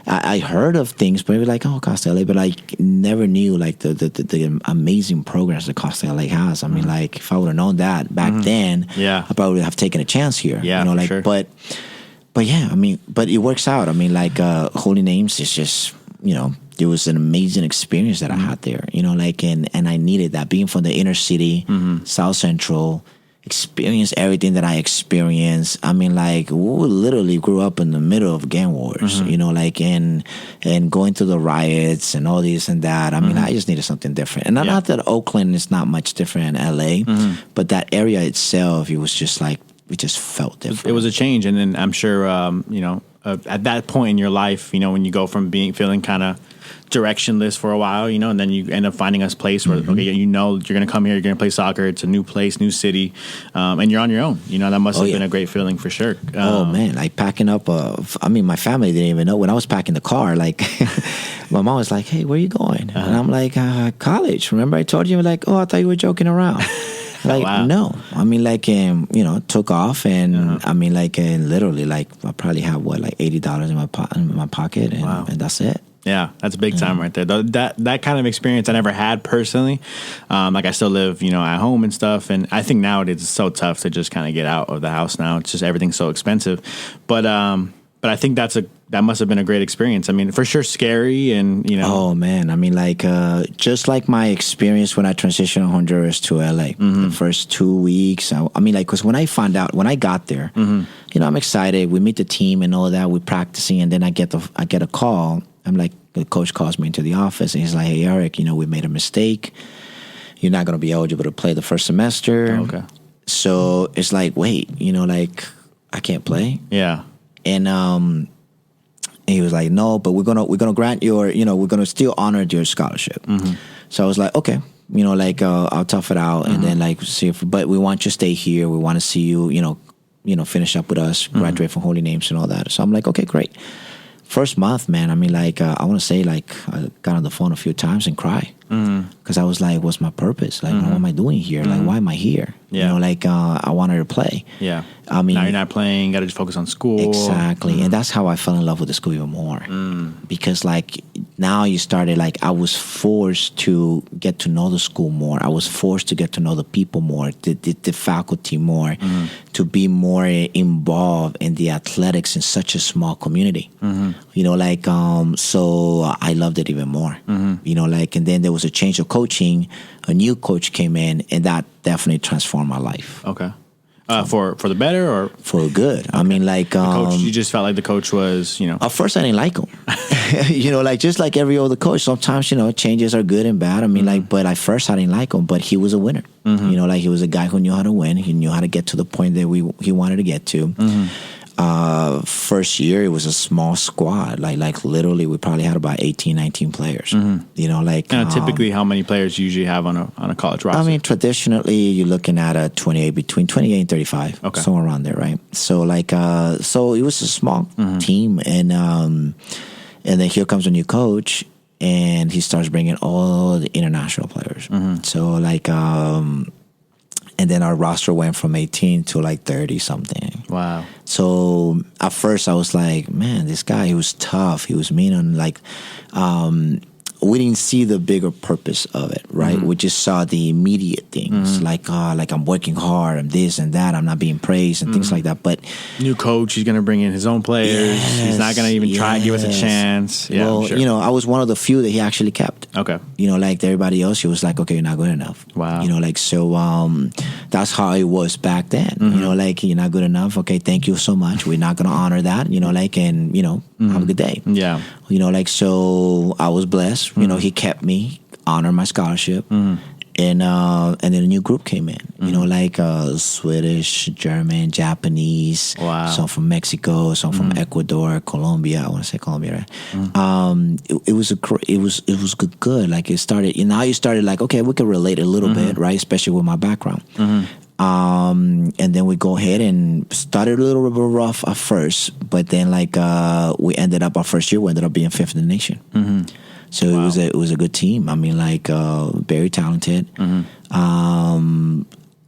I heard of things, but Costa LA, but I never knew the amazing programs that Costa LA has. I mean, if I would have known that back then, I probably would have taken a chance here. Yeah, for sure. But yeah, I mean, but it works out. I mean, Holy Names is just, it was an amazing experience that I had there, and I needed that. Being from the inner city, South Central, experience everything that I experienced. I mean, we literally grew up in the middle of gang wars, and going through the riots and all this and that. I mean, I just needed something different. And not that Oakland is not much different in LA, but that area itself, it was just it just felt different. It was a change. And then I'm sure, at that point in your life, when you go from feeling kind of directionless for a while, and then you end up finding a place where, okay, you're going to come here, you're going to play soccer. It's a new place, new city, and you're on your own. That must have been a great feeling for sure. Oh man, packing up. My family didn't even know when I was packing the car. My mom was like, "Hey, where are you going?" And I'm like, "College." Remember I told you? Oh, I thought you were joking around. Like, Wow. no. I mean, like, took off, and I mean, like, literally, like, I probably have like $80 in my pocket, and, Wow. and that's it. Yeah, that's big time right there. That kind of experience I never had personally. Like I still live, at home and stuff, and I think nowadays it's so tough to just kind of get out of the house now. It's just everything's so expensive. But I think that must have been a great experience. I mean, for sure, scary and Oh man, I mean, like, just like my experience when I transitioned from Honduras to LA, the first 2 weeks. I mean, like, because when I got there, I'm excited. We meet the team and all that. We're practicing, and then I get a call. I'm like, the coach calls me into the office, and he's like, "Hey, Erik, we made a mistake. You're not going to be eligible to play the first semester." Oh, okay. So it's like, wait, like, I can't play. Yeah. And he was like, "No, but we're gonna grant your, we're gonna still honor your scholarship." So I was like, "Okay, like, I'll tough it out, and then, like, see if. But we want you to stay here. We want to see you, finish up with us, graduate from Holy Names and all that." So I'm like, "Okay, great." First month, man, I mean, like, I want to say, like, I got on the phone a few times and cry. Because I was like, what's my purpose? Like, what am I doing here? Like, why am I here? Yeah. Like, I wanted to play. Yeah. I mean, now you're not playing, got to just focus on school. Exactly. And that's how I fell in love with the school even more. Because, like, now you started, like, I was forced to get to know the school more. I was forced to get to know the people more, the faculty more, to be more involved in the athletics in such a small community. Like, so I loved it even more. Like, and then there was a change of coaching. A new coach came in, and that definitely transformed my life. Okay. For the better or for good? I mean, like, coach, you just felt like the coach was, At first, I didn't like him. Like, just like every other coach, sometimes, changes are good and bad. I mean, like, but at first I didn't like him, but he was a winner. Like, he was a guy who knew how to win. He knew how to get to the point that he wanted to get to. First year, it was a small squad. Like literally, we probably had about 18, 19 players. Like, typically, how many players you usually have on a college roster? I mean, traditionally, you're looking at between 28 and 35, somewhere around there, right? So, like, so it was a small team, and then here comes a new coach, and he starts bringing all the international players. So, like, and then our roster went from 18 to like 30 something. Wow. So at first I was like, man, this guy, he was tough. He was mean, and like, we didn't see the bigger purpose of it, right? We just saw the immediate things, like I'm working hard, I'm this and that, I'm not being praised, and things like that. But new coach, he's going to bring in his own players. He's not going to even try and give us a chance. Yeah, well, sure. I was one of the few that he actually kept. Okay. Like everybody else, he was like, okay, you're not good enough. Wow. Like, so that's how it was back then. Like, you're not good enough. Okay, thank you so much. We're not going to honor that. Like, and have a good day. Yeah. Like, so I was blessed. He kept me, honored my scholarship, and then a new group came in. Like, Swedish, German, Japanese. Wow. Some from Mexico, some from Ecuador, Colombia. I want to say Colombia, right? It was good. Like, it started. Now you started like, okay, we can relate a little bit, right? Especially with my background. And then we go ahead and started a little bit rough at first, but then like we ended up our first year, we ended up being 5th in the nation. So it was a good team. I mean, like, very talented.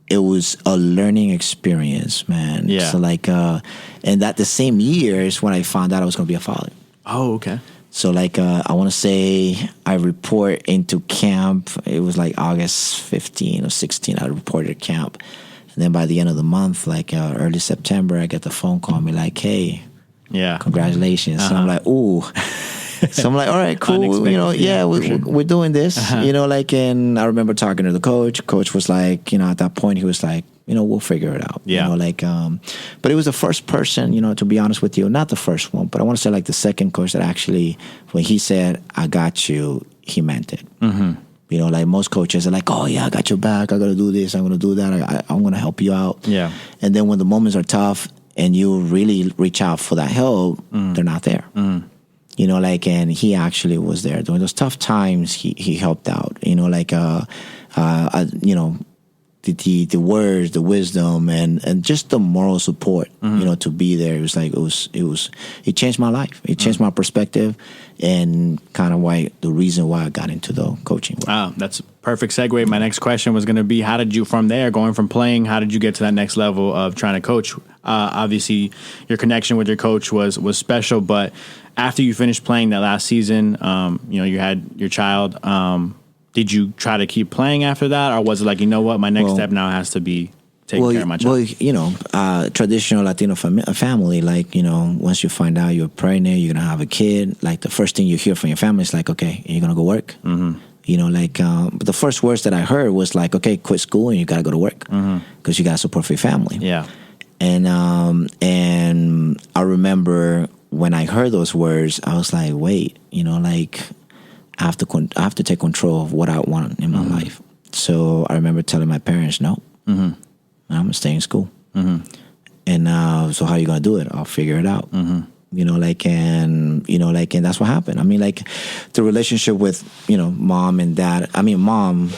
It was a learning experience, man. Yeah. So like, and that the same year is when I found out I was going to be a father. Oh, okay. So like, I want to say I report into camp. It was like August 15 or 16. I reported at camp. And then by the end of the month, like early September, I get the phone call me like, hey, yeah, congratulations. So I'm like, ooh. So I'm like, all right, cool. We're doing this, like, and I remember talking to the coach. Coach was like, at that point, he was like, we'll figure it out. Yeah. Like, but it was the first person, to be honest with you, not the first one, but I want to say like the second coach that actually, when he said, I got you, he meant it. Like most coaches are like, oh yeah, I got your back. I got to do this. I'm going to do that. I'm going to help you out. Yeah. And then when the moments are tough and you really reach out for that help, they're not there. Like, and he actually was there during those tough times. He helped out. Like, the words, the wisdom, and just the moral support, to be there. It was like it changed my life. It changed my perspective, and kind of the reason why I got into the coaching world. Wow, that's a perfect segue. My next question was going to be, how did you, from there, going from playing, how did you get to that next level of trying to coach? Obviously, your connection with your coach was special, but after you finished playing that last season, you had your child. Did you try to keep playing after that, or was it like, you know what, my next step now has to be taking care of my child? Traditional Latino family, like, once you find out you're pregnant, you're going to have a kid, like the first thing you hear from your family is like, okay, you're going to go work? Mm-hmm. But the first words that I heard was like, okay, quit school and you got to go to work because you got to support for your family. Yeah. And I remember when I heard those words, I was like, wait, I have to take control of what I want in my life. So I remember telling my parents, no, I'm going to stay in school. And so how are you going to do it? I'll figure it out. And that's what happened. I mean, like, the relationship with, mom and dad, mom,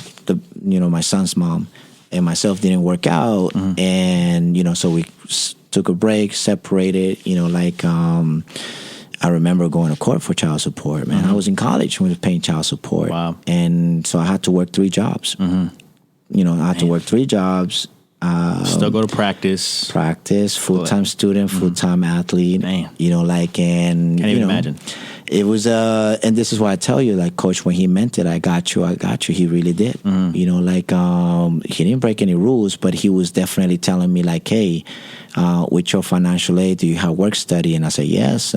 my son's mom and myself didn't work out. And, so we took a break, separated, I remember going to court for child support, man. I was in college when we were paying child support. Wow. And so I had to work 3 jobs. I had to work 3 jobs. Still go to practice. Full-time student, full-time athlete. Man. And can't even imagine. It was, and this is why I tell you, like, Coach, when he meant it, I got you. He really did. He didn't break any rules, but he was definitely telling me, like, hey, with your financial aid, do you have work study? And I said, yes.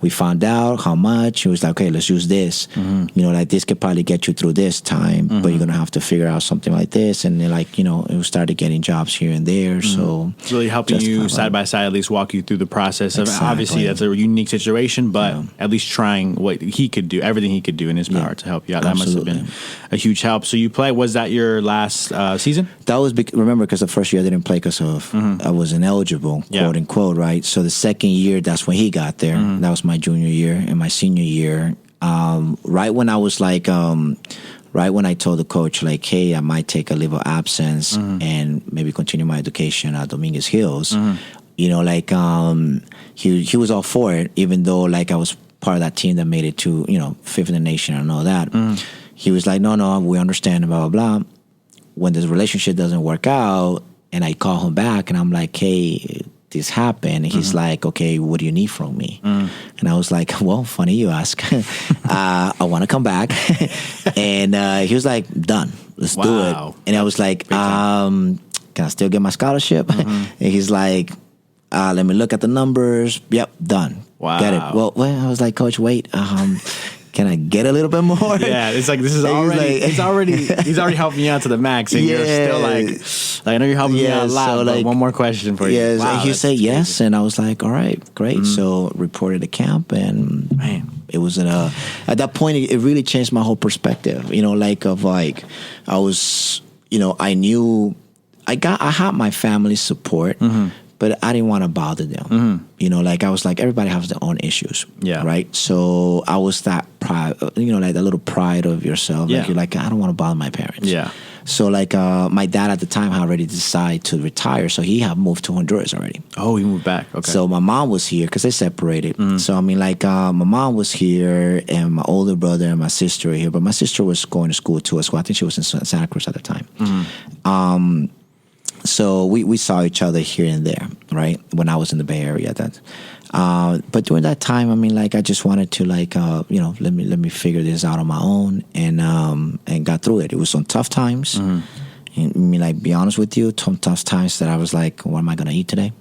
We found out how much. He was like, okay, let's use this. This could probably get you through this time, but you're going to have to figure out something like this. And it started getting jobs here and there. So it's really helping you side by side, at least walk you through the process of, obviously that's a unique situation, but at least trying what he could do, everything he could do in his power to help you out. That must have been a huge help. So you was that your last season? That was, remember, because the first year I didn't play because of I was ineligible, quote unquote, right? So the second year, that's when he got there. That was my junior year. And my senior year, right when I was like, right when I told the coach, like, hey, I might take a leave of absence and maybe continue my education at Dominguez Hills, he was all for it, even though, like, I was part of that team that made it to, 5th in the nation and all that. He was like, no, we understand, blah, blah, blah. When this relationship doesn't work out, and I call him back, and I'm like, hey, this happened. And he's like, okay, what do you need from me? And I was like, well, funny you ask. I want to come back. And he was like, done. Let's do it. And I was like, can I still get my scholarship? And he's like, let me look at the numbers. Yep, done. Wow. Get it. Well, I was like, Coach, wait, can I get a little bit more? Yeah, it's like, this is already, he's already helping you out to the max, and you're still like, I know you're helping me out a lot, so, but one more question for you. Yes, wow, he said yes, and I was like, all right, great. So reported to camp, and man, it was at that point, it really changed my whole perspective. I was, I knew I had my family's support. But I didn't want to bother them. I was like, everybody has their own issues. Yeah. Right? So I was that pride, like that little pride of yourself. Yeah. Like, you're like, I don't want to bother my parents. Yeah. So, my dad at the time had already decided to retire. So he had moved to Honduras already. Oh, he moved back. Okay. So my mom was here because they separated. So, my mom was here, and my older brother and my sister were here. But my sister was going to school too as well. I think she was in Santa Cruz at the time. So we saw each other here and there, right? When I was in the Bay Area, but during that time, I just wanted to, let me figure this out on my own, and got through it. It was some tough times. And, be honest with you, some tough times that I was like, what am I going to eat today?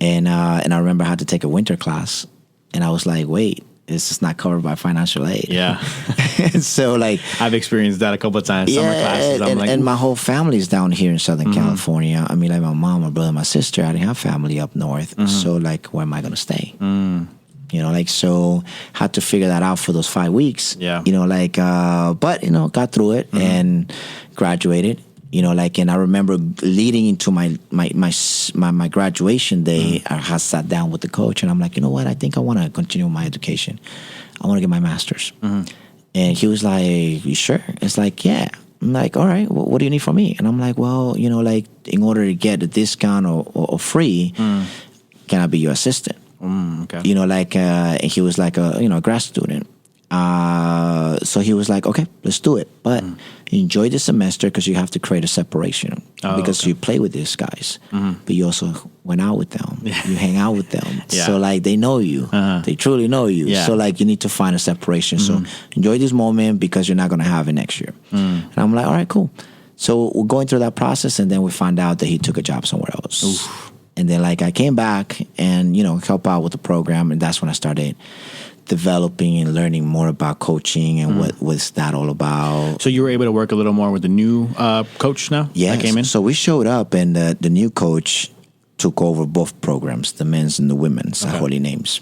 And I remember I had to take a winter class, and I was like, wait, this is not covered by financial aid. Yeah. And so, I've experienced that a couple of times, summer classes. And my whole family's down here in Southern California. My mom, my brother, my sister, I didn't have family up north. So, where am I going to stay? So had to figure that out for those 5 weeks. Yeah. But, got through it and graduated. And I remember leading into my graduation day, I had sat down with the coach, and I'm like, you know what? I think I want to continue my education. I want to get my master's. And he was like, you sure? It's like, yeah. I'm like, all right, well, what do you need from me? And I'm like, well, like in order to get a discount or free, can I be your assistant? Okay. And he was like a grad student. So he was like, okay, let's do it. But enjoy the semester because you have to create a separation because you play with these guys, but you also went out with them. You hang out with them. Yeah. So like they know you. They truly know you. Yeah. So like you need to find a separation. So enjoy this moment because you're not going to have it next year. And I'm like, all right, cool. So we're going through that process, and then we find out that he took a job somewhere else. Oof. And then like I came back and, help out with the program, and that's when I started developing and learning more about coaching and what was that all about. So you were able to work a little more with the new coach now? Yes. That came in? So we showed up, and the new coach took over both programs, the men's and the women's, Holy Names.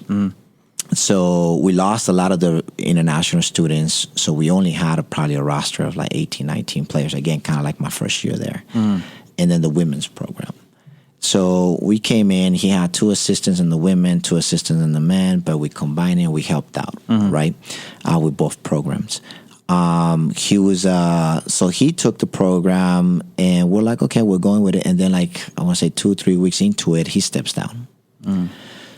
So we lost a lot of the international students. So we only had probably a roster of like 18, 19 players. Again, kind of like my first year there. And then the women's program. So we came in, he had 2 assistants in the women, 2 assistants in the men, but we combined it and we helped out, right? With both programs. He was, so he took the program and we're like, okay, we're going with it. And then like, I want to say 2-3 weeks into it, he steps down.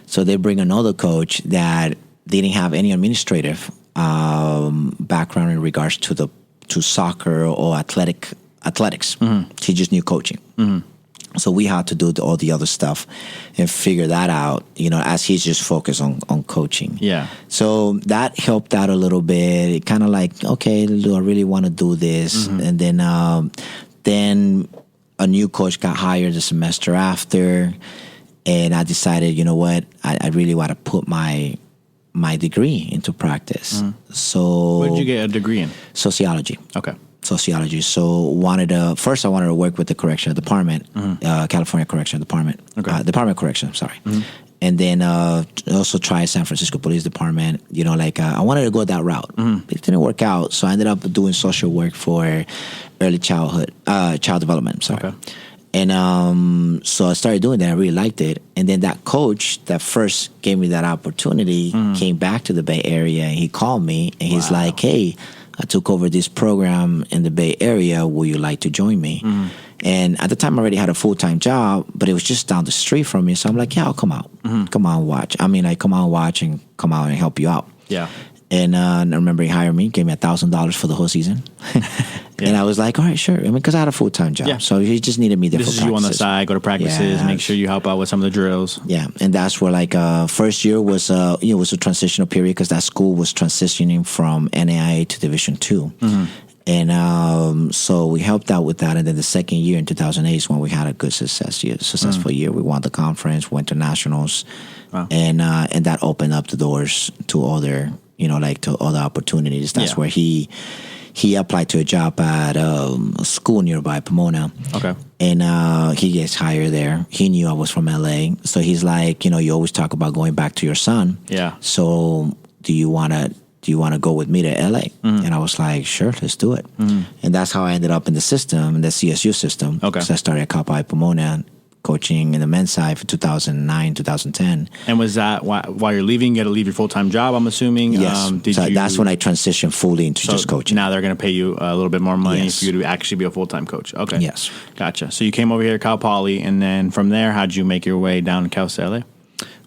So they bring another coach that didn't have any administrative background in regards to soccer or athletics. He just knew coaching. So we had to do all the other stuff and figure that out, as he's just focused on coaching. Yeah. So that helped out a little bit. It kind of like, okay, do I really want to do this? And then a new coach got hired the semester after, and I decided, you know what, I really want to put my degree into practice. So What did you get a degree in? Sociology. Okay. Sociology. So first I wanted to work with the correctional department, California Correctional Department, Department of Correction, sorry. And then also try San Francisco Police Department. I wanted to go that route. But it didn't work out. So I ended up doing social work for early child development. Sorry. Okay. And so I started doing that. I really liked it. And then that coach that first gave me that opportunity came back to the Bay Area, and he called me and he's like, hey, I took over this program in the Bay Area. Will you like to join me? And at the time, I already had a full-time job, but it was just down the street from me. So I'm like, yeah, I'll come out. Come out and watch. Come out and watch and come out and help you out. Yeah. And I remember he hired me, gave me $1,000 for the whole season. And I was like, all right, sure. Because I had a full-time job. Yeah. So he just needed me there for practices. This is you on the side, go to practices, make sure you help out with some of the drills. Yeah. And that's where first year was, was a transitional period because that school was transitioning from NAIA to Division II. And so we helped out with that. And then the second year in 2008 is when we had a good successful year. We won the conference, went to nationals. Wow. And that opened up the doors to other, to other opportunities. That's where he applied to a job at a school nearby, Pomona. Okay. And he gets hired there. He knew I was from LA. So he's like, you always talk about going back to your son. Yeah. So do you want to go with me to LA? And I was like, sure, let's do it. And that's how I ended up in the system, in the CSU system. Okay. So I started at Cal Poly Pomona, coaching in the men's side for 2009, 2010. And was that while you're leaving, you had to leave your full-time job, I'm assuming? Yes. That's when I transitioned fully into just coaching. Now they're going to pay you a little bit more money Yes. for you to actually be a full-time coach. Okay. Yes. Gotcha. So you came over here to Cal Poly, and then from there, how'd you make your way down to Cal State LA?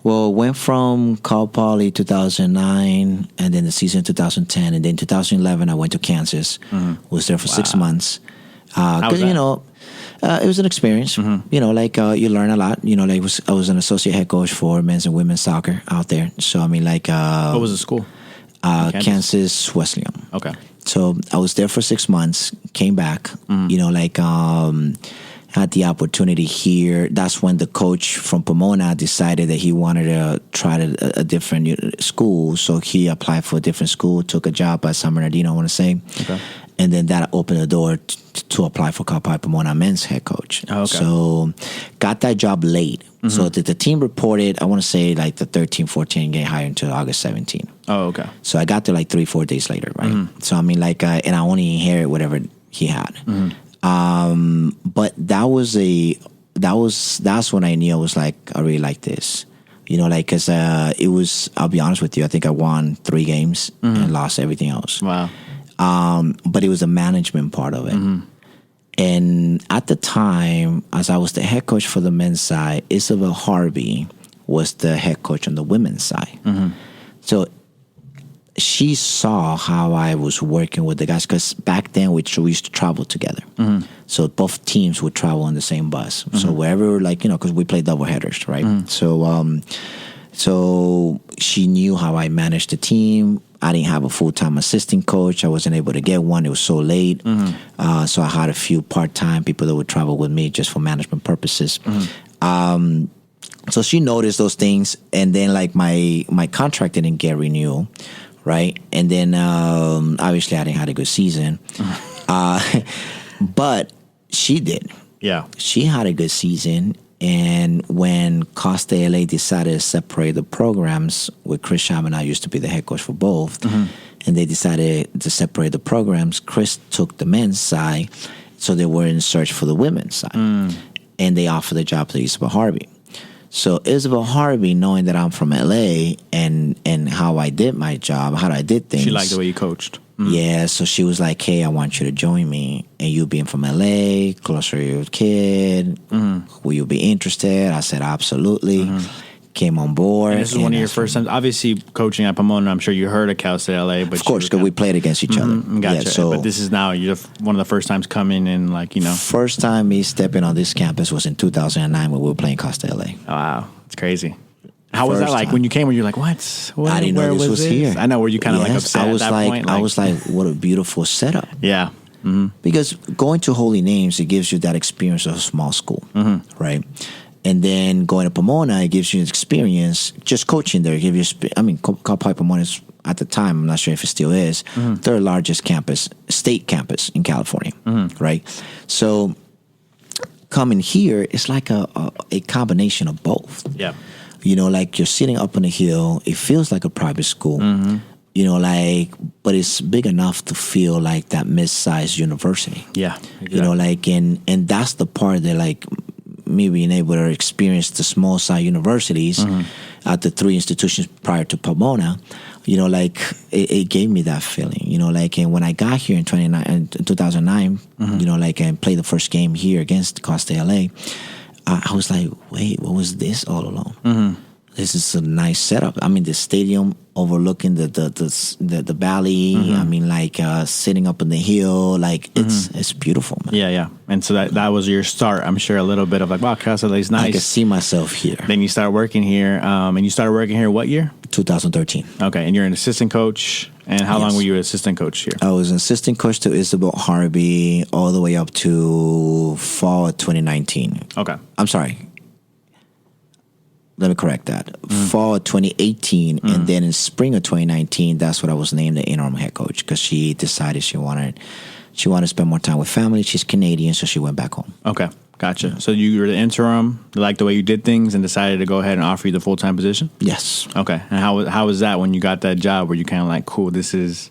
Well, went from Cal Poly 2009, and then the season 2010, and then 2011 I went to Kansas. Was there for 6 months. Because it was an experience. You learn a lot. I was an associate head coach for men's and women's soccer out there. So what was the school? Kansas Wesleyan. Okay. So I was there for 6 months. Came back. Had the opportunity here. That's when the coach from Pomona decided that he wanted to try a different school. So he applied for a different school, took a job at San Bernardino, I want to say. Okay. And then that opened the door to apply for Cal Poly Pomona men's head coach. Oh, okay. So got that job late. So the team reported, I want to say the 13, 14, getting hired until August 17. Oh, okay. So I got there 3-4 days later, right? So and I only inherited whatever he had. But that's when I knew I was I really like this, because it was, I'll be honest with you, I think I won 3 games and lost everything else. Wow. but it was a management part of it. And at the time, as I was the head coach for the men's side, Isabel Harvey was the head coach on the women's side. So she saw how I was working with the guys, because back then we used to travel together. So both teams would travel on the same bus. So wherever, like, because we played double headers, right? So she knew how I managed the team. I didn't have a full-time assistant coach. I wasn't able to get one. It was so late. So I had a few part-time people that would travel with me just for management purposes. So she noticed those things. And then, like, my contract didn't get renewed, right? And then, obviously, I didn't have a good season. But she did. Yeah. She had a good season. And when Costa LA decided to separate the programs, with Chris Sham and I used to be the head coach for both, and they decided to separate the programs, Chris took the men's side, so they were in search for the women's side. And they offered the job to Isabel Harvey. So Isabel Harvey, knowing that I'm from LA and how I did my job, how I did things. She liked the way you coached. Yeah, so she was like, hey, I want you to join me. And you being from LA, closer to your kid, will you be interested? I said, absolutely. Came on board. And this is one of your first times, obviously, coaching at Pomona. I'm sure you heard of Cal State LA. But of course, because we played against each other. Gotcha. Yeah, so but this is now, you're one of the first times coming and, like, First time me stepping on this campus was in 2009 when we were playing Costa LA. Oh, wow. It's crazy. How was that like when you came? Were you like, what? I didn't know this was here. I know. Were you kind of like upset at that point? I was like, what a beautiful setup. Yeah. Because going to Holy Names, it gives you that experience of a small school, right? And then going to Pomona, it gives you an experience. Just coaching there, give you. Cal Poly Pomona is, at the time, I'm not sure if it still is, third largest campus, state campus in California, right? So coming here, it's like a combination of both. Yeah. Like you're sitting up on a hill. It feels like a private school, but it's big enough to feel like that mid-sized university. Yeah. Exactly. And that's the part that, like, me being able to experience the small side universities at the three institutions prior to Pomona, it gave me that feeling, and when I got here in 2009, and played the first game here against Costa LA, I was like, wait, what was this all along? This is a nice setup. The stadium overlooking the valley. Sitting up on the hill, it's beautiful, man. Yeah. And so that was your start. I'm sure a little bit of like, wow, Casa LA's nice. I could see myself here. Then you start working here, and you started working here what year? 2013. Okay, and you're an assistant coach. And how long were you an assistant coach here? I was an assistant coach to Isabel Harvey all the way up to fall of 2019. Okay. I'm sorry. Let me correct that. Fall of 2018, and then in spring of 2019, that's when I was named the interim head coach, because she decided she wanted to spend more time with family. She's Canadian, so she went back home. Okay, gotcha. So you were the interim, liked the way you did things, and decided to go ahead and offer you the full-time position? Yes. Okay. And how was that when you got that job? Were you kind of like, cool, this is...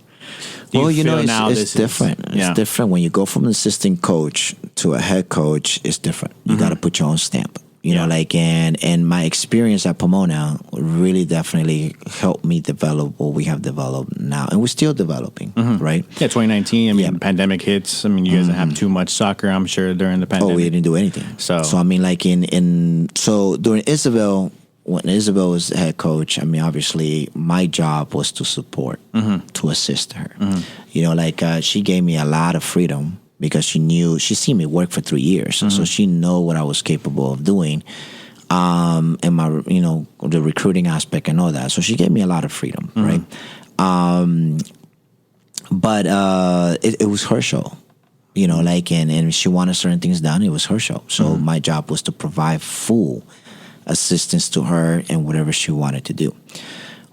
It's different. It's different when you go from an assistant coach to a head coach. It's different. You got to put your own stamp. And my experience at Pomona really definitely helped me develop what we have developed now, and we're still developing, right? Yeah, 2019. Pandemic hits. You guys didn't have too much soccer, I'm sure, during the pandemic. Oh, we didn't do anything. So so during Isabel, when Isabel was head coach, obviously my job was to support, to assist her. She gave me a lot of freedom, because she seen me work for 3 years, so she know what I was capable of doing, and my the recruiting aspect and all that. So she gave me a lot of freedom, right? But it was her show, and if she wanted certain things done, it was her show. So my job was to provide full assistance to her and whatever she wanted to do.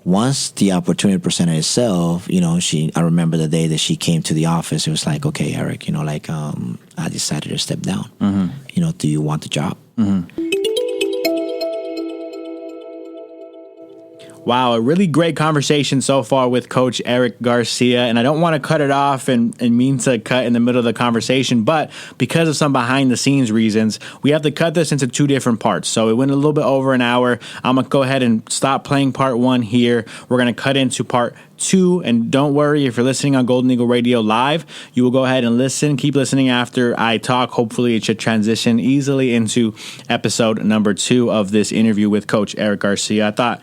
Once the opportunity presented itself, I remember the day that she came to the office. It was like, okay, Erik, I decided to step down. Do you want the job? Wow, a really great conversation so far with Coach Erik Garcia, and I don't want to cut it off and mean to cut in the middle of the conversation, but because of some behind-the-scenes reasons, we have to cut this into two different parts. So it went a little bit over an hour. I'm going to go ahead and stop playing part one here. We're going to cut into part 2. And don't worry, if you're listening on Golden Eagle Radio Live, you will go ahead and listen. Keep listening after I talk. Hopefully, it should transition easily into episode number 2 of this interview with Coach Erik Garcia. I thought,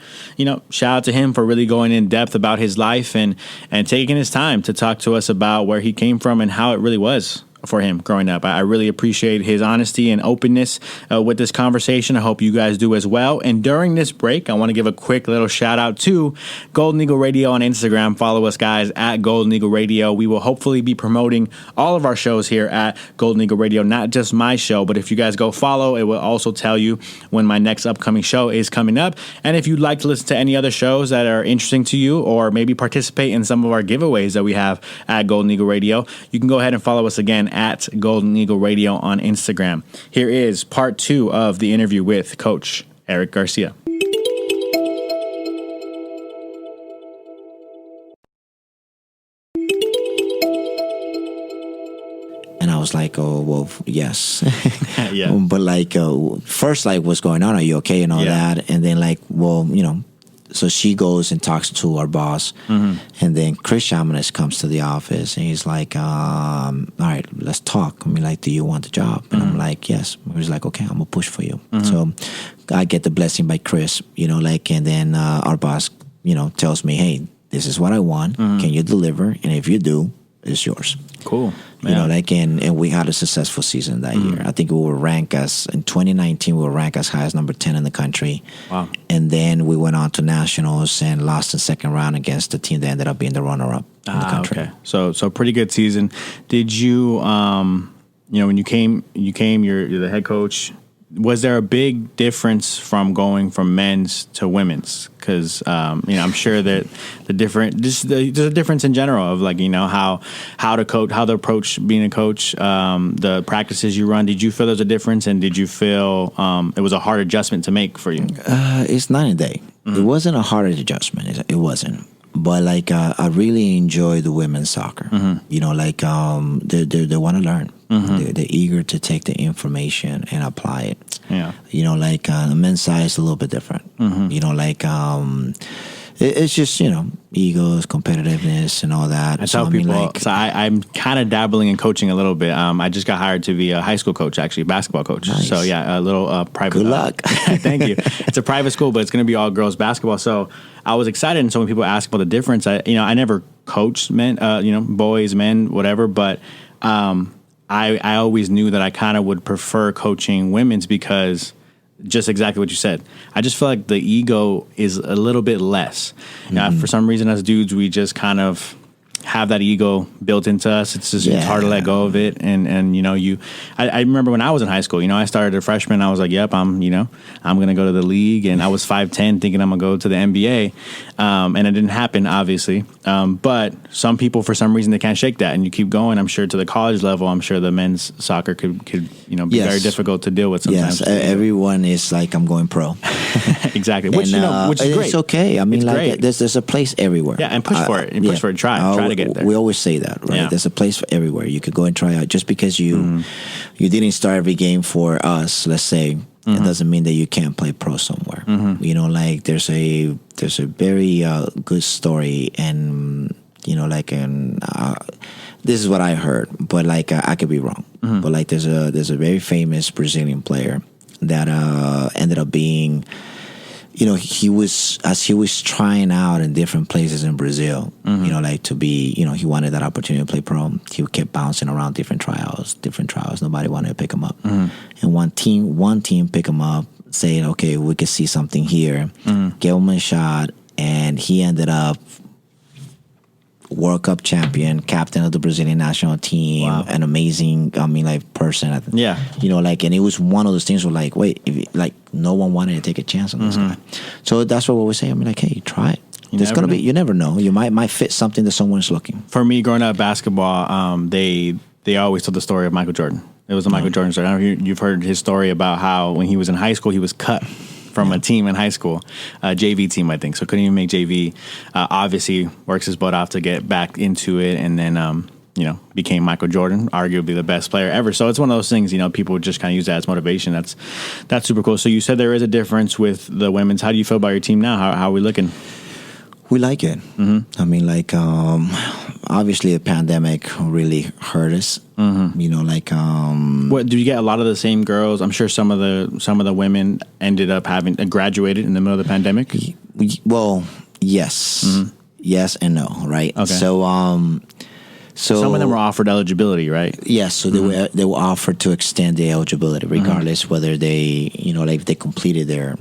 shout out to him for really going in depth about his life and taking his time to talk to us about where he came from and how it really was for him growing up. I really appreciate his honesty and openness with this conversation. I hope you guys do as well. And during this break, I want to give a quick little shout out to Golden Eagle Radio on Instagram. Follow us, guys, at Golden Eagle Radio. We will hopefully be promoting all of our shows here at Golden Eagle Radio, not just my show, but if you guys go follow, it will also tell you when my next upcoming show is coming up. And if you'd like to listen to any other shows that are interesting to you, or maybe participate in some of our giveaways that we have at Golden Eagle Radio, you can go ahead and follow us again at Golden Eagle Radio on Instagram. Here is part 2 of the interview with Coach Erik Garcia. And I was like, oh, well, yes. Yeah. But first, what's going on? Are you okay? And all that. And then so she goes and talks to our boss, and then Chris Chamanes comes to the office, and he's like, all right, let's talk. Do you want the job? And I'm like, yes. He's like, okay, I'm going to push for you. So I get the blessing by Chris, and then our boss, tells me, hey, this is what I want. Can you deliver? And if you do, it's yours. Cool. And we had a successful season that year. I think we were ranked in 2019, we were ranked as high as number 10 in the country. Wow. And then we went on to nationals and lost in second round against the team that ended up being the runner-up in the country. Okay. So pretty good season. Did you, when you came, you're the head coach. Was there a big difference from going from men's to women's? Because I'm sure that there's a difference in general of how to coach, how to approach being a coach, the practices you run. Did you feel there's a difference, and did you feel it was a hard adjustment to make for you? It's night and day. It wasn't a hard adjustment. It wasn't. But I really enjoy the women's soccer. They want to learn. They're eager to take the information and apply it. Yeah. The men's side is a little bit different. It's just, egos, competitiveness, and all that. I tell people, I'm kind of dabbling in coaching a little bit. I just got hired to be a high school coach, actually, basketball coach. Nice. So, yeah, a little private. Good luck. Thank you. It's a private school, but it's going to be all girls basketball. So I was excited, and so when people ask about the difference, I never coached men, boys, men, whatever, but I always knew that I kind of would prefer coaching women's because just exactly what you said. I just feel like the ego is a little bit less. For some reason, as dudes, we just kind of have that ego built into us. It's just it's hard to let go of it. And I remember when I was in high school, I started a freshman. I was like, yep, I'm going to go to the league. And I was 5'10", thinking I'm going to go to the NBA. And it didn't happen, obviously. But some people, for some reason, they can't shake that. And you keep going. I'm sure to the college level, I'm sure the men's soccer could be very difficult to deal with sometimes. Yes, everyone is like, I'm going pro. Exactly. Which is great. It's okay. I mean, there's a place everywhere. Yeah, and push for it. And push for it. Try to get there. We always say that, right? Yeah. There's a place for everywhere. You could go and try out. Just because you didn't start every game for us, let's say, it doesn't mean that you can't play pro somewhere. There's a very good story, and this is what I heard, but I could be wrong. But there's a very famous Brazilian player that ended up being. He was trying out in different places in Brazil, to be, he wanted that opportunity to play pro. He kept bouncing around different trials. Nobody wanted to pick him up. And one team picked him up, saying, okay, we could see something here. Gave him a shot, and he ended up World Cup champion, captain of the Brazilian national team, an amazing, person. Yeah. And it was one of those things where wait, no one wanted to take a chance on this guy. So that's what we always say. Hey, try it. You never know. You might fit something that someone's looking. For me, growing up basketball, they always told the story of Michael Jordan. It was a Michael Jordan story. I don't know if you've heard his story about how when he was in high school, he was cut from a team in high school, JV team, I think. So couldn't even make JV. Obviously works his butt off to get back into it, and then became Michael Jordan, arguably the best player ever. So it's one of those things, people just kind of use that as motivation. That's super cool. So you said there is a difference with the women's. How do you feel about your team now? How are we looking? We like it. I mean, like, obviously the pandemic really hurt us. You know, like, What do you get? A lot of the same girls. I'm sure some of the women ended up having graduated in the middle of the pandemic. well, yes, yes and no, right? Okay. So Some of them were offered eligibility, right? yes, so they were offered to extend the eligibility, regardless whether they, you know, like they completed their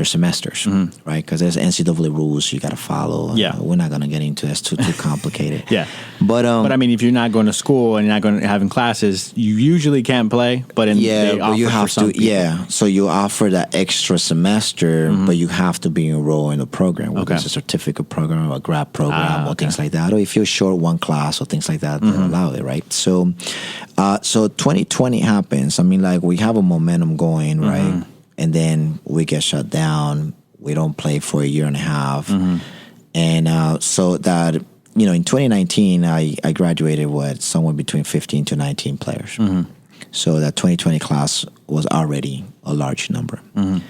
semesters, right? Because there's NCAA rules you got to follow. Yeah. We're not gonna get into that's too complicated. Yeah. But I mean, if you're not going to school and you're not going to having classes, you usually can't play. But they but you offer have for some to. people. Yeah, so you offer that extra semester, but you have to be enrolled in a program, whether Okay. it's a certificate program or a grad program or okay. things like that, or if you're short one class or things like that, they allow it, right? So, so 2020 happens. I mean, like we have a momentum going, right, and then we get shut down. We don't play for a year and a half, and so that. You know, in 2019, I graduated with somewhere between 15 to 19 players. So that 2020 class was already a large number. And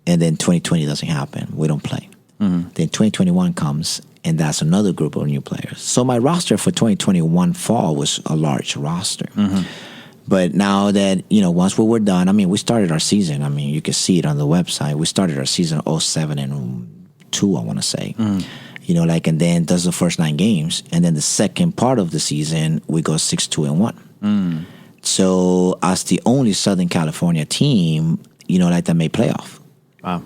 then 2020 doesn't happen. We don't play. Then 2021 comes, and that's another group of new players. So my roster for 2021 fall was a large roster. But now that, you know, once we were done, I mean, we started our season. I mean, you can see it on the website. We started our season 07-2, I want to say. You know, like, and then does the first 9 games, and then the second part of the season we go 6-2-1. So as the only Southern California team, you know, like that made playoff. Wow.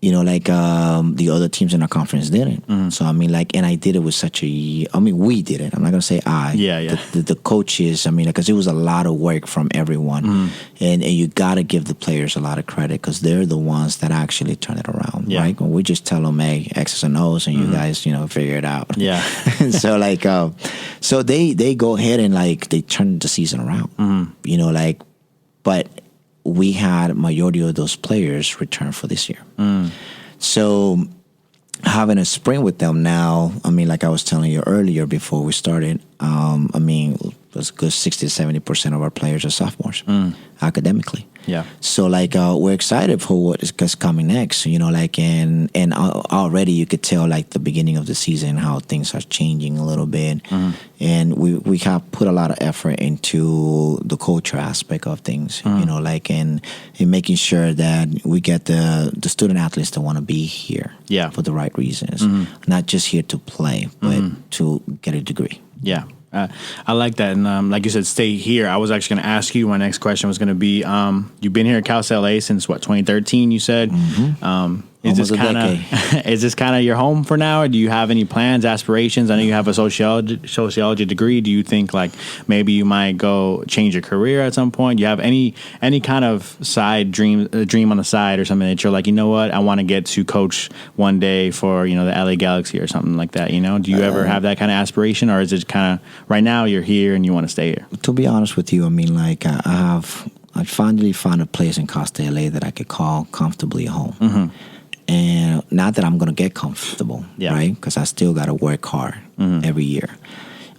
You know, like the other teams in our conference didn't. So I mean, like, and I did it with such a. I mean, we did it. I'm not gonna say I. Yeah. The coaches. I mean, because it was a lot of work from everyone, and you gotta give the players a lot of credit because they're the ones that actually turn it around, right? When we just tell them, hey, X's and O's, and you guys, you know, figure it out. Yeah. So like, so they go ahead and like they turn the season around. You know, like, but. We had majority of those players return for this year. So having a spring with them now, I mean, like I was telling you earlier before we started, I mean, it's a good 60 to 70% of our players are sophomores academically. Yeah. So like we're excited for what is coming next, you know, like and already you could tell like the beginning of the season how things are changing a little bit, and we have put a lot of effort into the culture aspect of things, you know, like in making sure that we get the student athletes that want to be here, for the right reasons, not just here to play, but to get a degree. Yeah. I like that. And like you said, stay here. I was actually going to ask you, my next question was going to be, you've been here at Cal State LA since, 2013, you said? Is this kind of your home for now, or do you have any plans, aspirations? I know you have a sociology degree. Do you think like maybe you might go change your career at some point? Do you have any kind of side dream on the side or something that you're like, you know what, I want to get to coach one day for, you know, the LA Galaxy or something like that, you know? Do you ever have that kind of aspiration, or is it kind of right now you're here and you want to stay here? To be honest with you, I mean, like I finally found a place in Cal State LA that I could call comfortably home. And not that I'm going to get comfortable, right? Because I still got to work hard every year.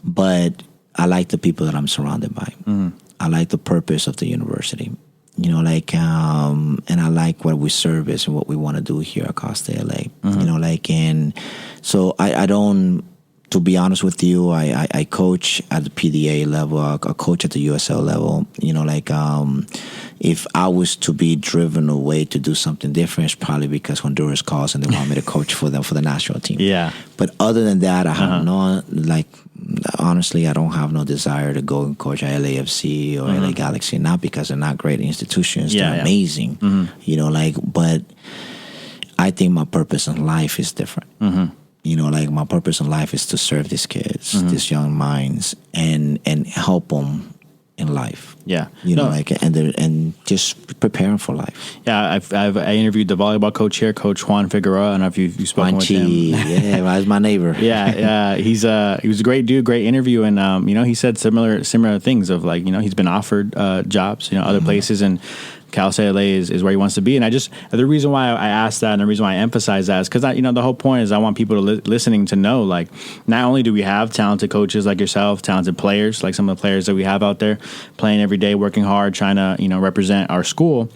But I like the people that I'm surrounded by. I like the purpose of the university. You know, like, and I like what we service and what we want to do here at Costa LA. You know, like, and so I don't, to be honest with you, I coach at the PDA level, I coach at the USL level. You know, like, if I was to be driven away to do something different, it's probably because Honduras calls and they want me to coach for them for the national team. Yeah. But other than that, I have no, like, honestly, I don't have no desire to go and coach at LAFC or LA Galaxy. Not because they're not great institutions. They're amazing. You know, like, but I think my purpose in life is different. You know, like my purpose in life is to serve these kids, these young minds, and help them in life. Yeah, you know, like and just preparing for life. Yeah, I interviewed the volleyball coach here, Coach Juan Figueroa. I don't know if you've spoken with him. Yeah, he's my neighbor. Yeah, he was a great dude, great interview, and you know, he said similar things of like, you know, he's been offered jobs, you know, other places, and Cal State LA is where he wants to be. And the reason why I asked that and the reason why I emphasize that is because, you know, the whole point is I want people to listening to know, like, not only do we have talented coaches like yourself, talented players, like some of the players that we have out there playing every day, working hard, trying to, you know, represent our school.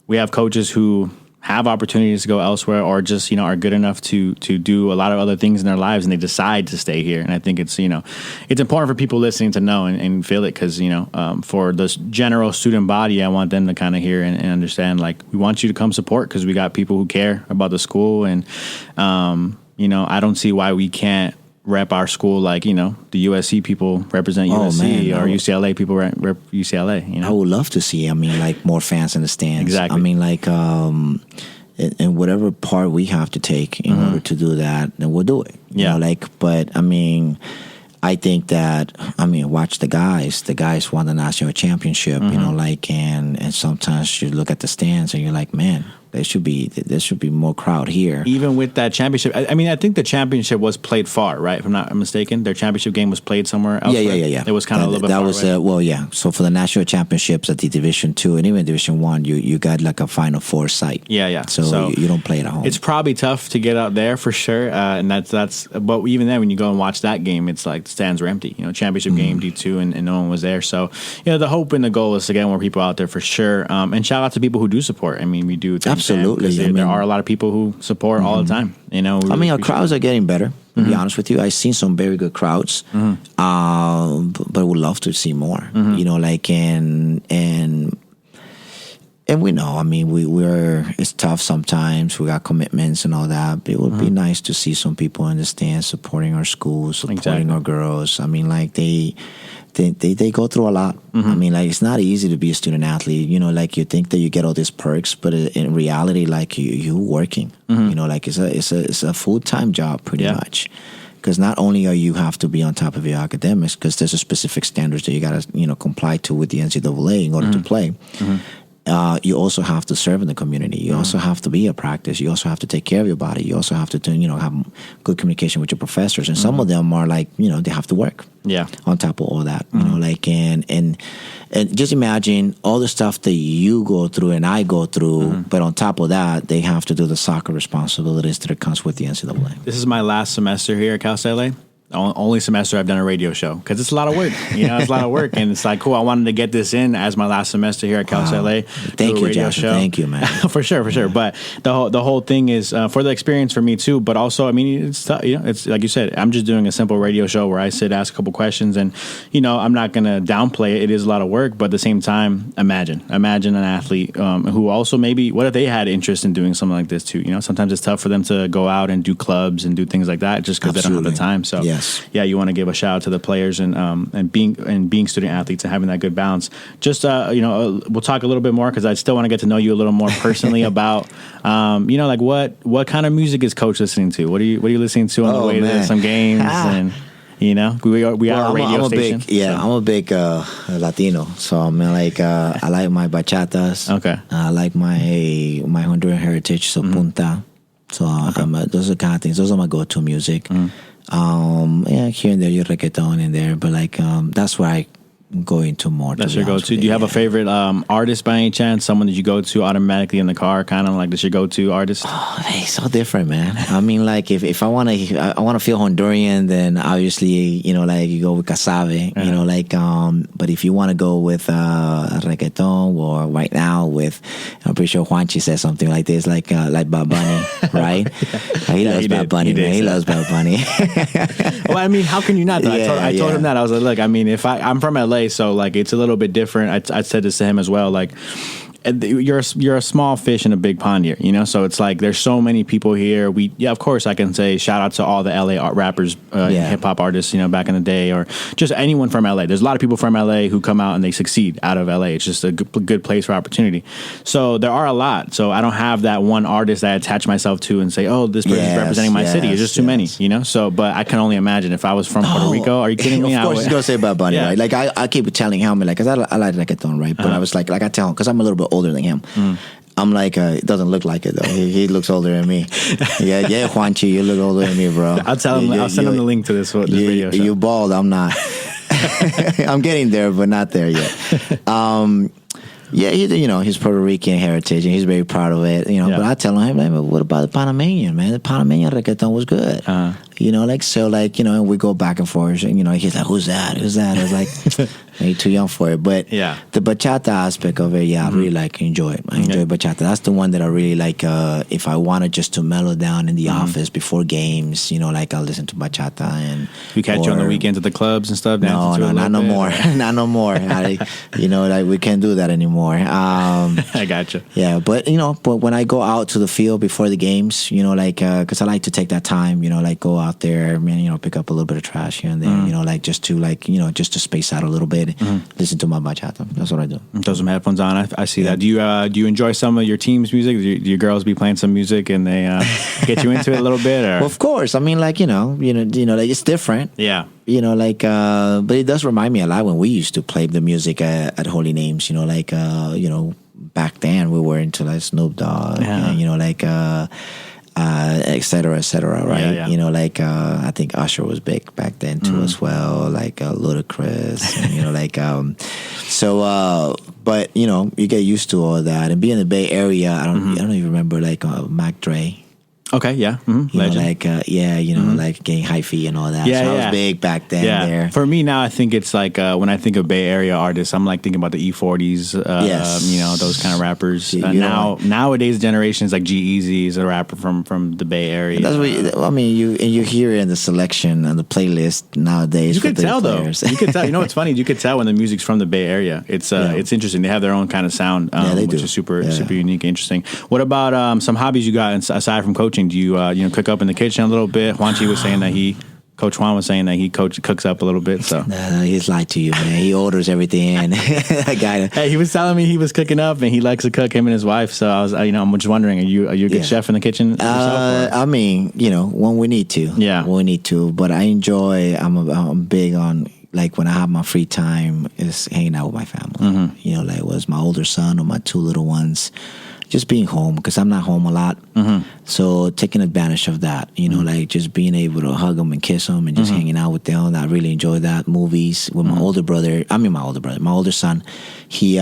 We have coaches who have opportunities to go elsewhere, or just, you know, are good enough to do a lot of other things in their lives, and they decide to stay here. And I think it's, you know, it's important for people listening to know and feel it, because, you know, for the general student body, I want them to kind of hear and understand, like, we want you to come support, because we got people who care about the school. And, you know, I don't see why we can't rep our school like, you know, the USC people represent USC, or UCLA people rep UCLA, you know? I would love to see, I mean, like, more fans in the stands. Exactly. I mean, like, in whatever part we have to take in order to do that, then we'll do it. You know, like, but, I mean, I think that, I mean, watch the guys. The guys won the national championship, you know, like, and sometimes you look at the stands and you're like, man, there should be more crowd here. Even with that championship, I mean, I think the championship was played far, right? If I'm not mistaken, their championship game was played somewhere else. Yeah. It was kind of a little bit far away. Well, yeah. So for the national championships at the Division II and even Division I, you got like a Final Four site. Yeah. So you don't play it at home. It's probably tough to get out there for sure, and that's. But even then, when you go and watch that game, it's like the stands were empty. You know, championship game D2, and no one was there. So, you know, the hope and the goal is to get more people out there for sure. And shout out to people who do support. I mean, we do. Absolutely. There are a lot of people who support all the time. You know, I mean, our crowds are getting better. To be honest with you, I've seen some very good crowds, but would love to see more. You know, like and we know. I mean, we're it's tough sometimes. We got commitments and all that. But it would be nice to see some people in the stands supporting our schools, supporting our girls. I mean, like they go through a lot. I mean, like, it's not easy to be a student athlete. You know, like, you think that you get all these perks, but in reality, like, you working. You know, like, it's a full-time job pretty much. Because not only are you have to be on top of your academics, because there's a specific standards that you got to, you know, comply to with the NCAA in order to play. You also have to serve in the community. You also have to be at practice. You also have to take care of your body. You also have to, you know, have good communication with your professors. And some of them are like, you know, they have to work. Yeah. On top of all that, you know, like, and just imagine all the stuff that you go through and I go through, but on top of that, they have to do the soccer responsibilities that comes with the NCAA. This is my last semester here at Cal State LA. Only semester I've done a radio show, because it's a lot of work. You know, it's a lot of work, and it's like, cool. I wanted to get this in as my last semester here at Cal State LA. Thank you, Joshua. Thank you, man. for sure. But the whole thing is for the experience for me too. But also, I mean, it's you know, it's like you said. I'm just doing a simple radio show where I sit, ask a couple questions, and you know, I'm not gonna downplay it. It is a lot of work, but at the same time, imagine an athlete who also maybe, what if they had interest in doing something like this too? You know, sometimes it's tough for them to go out and do clubs and do things like that just because they don't have the time. So yeah, you want to give a shout out to the players and being student athletes and having that good balance. Just you know, we'll talk a little bit more, because I still want to get to know you a little more personally about you know, like what kind of music is Coach listening to? What are you listening to on the way to some games? And you know, we are a radio station. I'm a big Latino, so I mean, like, I like my bachatas. Okay, I like my Honduran heritage, so punta. So those are the kind of things. Those are my go-to music. Yeah, here and there, you reggaeton in there, but like, that's where I go into more. That's your go-to. Do you have a favorite artist by any chance? Someone that you go to automatically in the car, kind of like, that's your go-to artist? Oh, they're so different, man. I mean, like, if I want to feel Honduran, then obviously, you know, like, you go with Casabe, you know, like, but if you want to go with reggaeton, or right now with, I'm pretty sure Juanchi says something like this, like Bad Bunny, right? He loves Bad Bunny, man. He loves Bad Bunny. Well, I mean, how can you not? I told him that. I was like, look, I mean, I'm from LA, so like, it's a little bit different. I said this to him as well, like, you're a small fish in a big pond here, you know. So it's like, there's so many people here. Of course, I can say shout out to all the LA rappers, hip hop artists, you know, back in the day, or just anyone from LA. There's a lot of people from LA who come out and they succeed out of LA. It's just a good place for opportunity. So there are a lot. So I don't have that one artist I attach myself to and say, oh, this person's representing my city. It's just too many, you know. So, but I can only imagine if I was from Puerto Rico. Are you kidding me? Of course, you're gonna say Bad Bunny, right? Like, I keep telling him, like, because I like reggaeton, right? But I was like I tell him, because I'm a little bit older than him. I'm like, it doesn't look like it though. He looks older than me. Yeah, Juanchi, you look older than me, bro. I'll tell him. I'll send him the link to this video show. You bald. I'm not. I'm getting there, but not there yet. Yeah, you know, his Puerto Rican heritage, and he's very proud of it. You know, but I tell him, like, what about the Panamanian, man? The Panamanian reggaeton was good. So and we go back and forth, and he's like, who's that? I was like, you're too young for it. But the bachata aspect of it, I really enjoy it. I enjoy bachata. That's the one that I really like. If I wanted just to mellow down in the office before games, I'll listen to bachata. And you catch you on the weekends at the clubs and stuff. No, not no more. Not no more. We can't do that anymore. I gotcha. Yeah, but when I go out to the field before the games, because I like to take that time, go out there, pick up a little bit of trash here and there, just to space out a little bit, listen to my bachata. That's what I do. Throw some headphones on. I see that. Do you enjoy some of your team's music? Do your girls be playing some music and they get you into it a little bit? Or? Well, of course. I mean, it's different. Yeah. But it does remind me a lot when we used to play the music at Holy Names. Back then we were into Snoop Dogg, et cetera, right? Yeah. I think Usher was big back then too as well, Ludacris, and, but you get used to all that, and being in the Bay Area, I don't even remember Mac Dre. Okay, yeah. Legend. Getting hyphy and all that. Yeah, so I was big back then there. For me now, I think it's when I think of Bay Area artists, I'm thinking about the E40s, those kind of rappers. Nowadays, generation is G-Eazy is a rapper from the Bay Area. That's what you hear in the selection and the playlist nowadays. You could tell though. You could tell. What's funny? You could tell when the music's from the Bay Area. It's interesting. They have their own kind of sound, they which do. is super unique, interesting. What about some hobbies you got aside from coaching? Do you cook up in the kitchen a little bit? Juanchi was saying that Coach Juan was saying that he cooks up a little bit. So no, he's lied to you, man. He orders everything in. That guy. Hey, he was telling me he was cooking up and he likes to cook, him and his wife. So I was, I'm just wondering, are you a good chef in the kitchen yourself? When we need to. Yeah, when we need to. But I enjoy. I'm big on when I have my free time is hanging out with my family. It was my older son or my two little ones. Just being home, because I'm not home a lot. So taking advantage of that, just being able to hug them and kiss them and just hanging out with them. I really enjoy that. Movies with my older brother. My older son. He,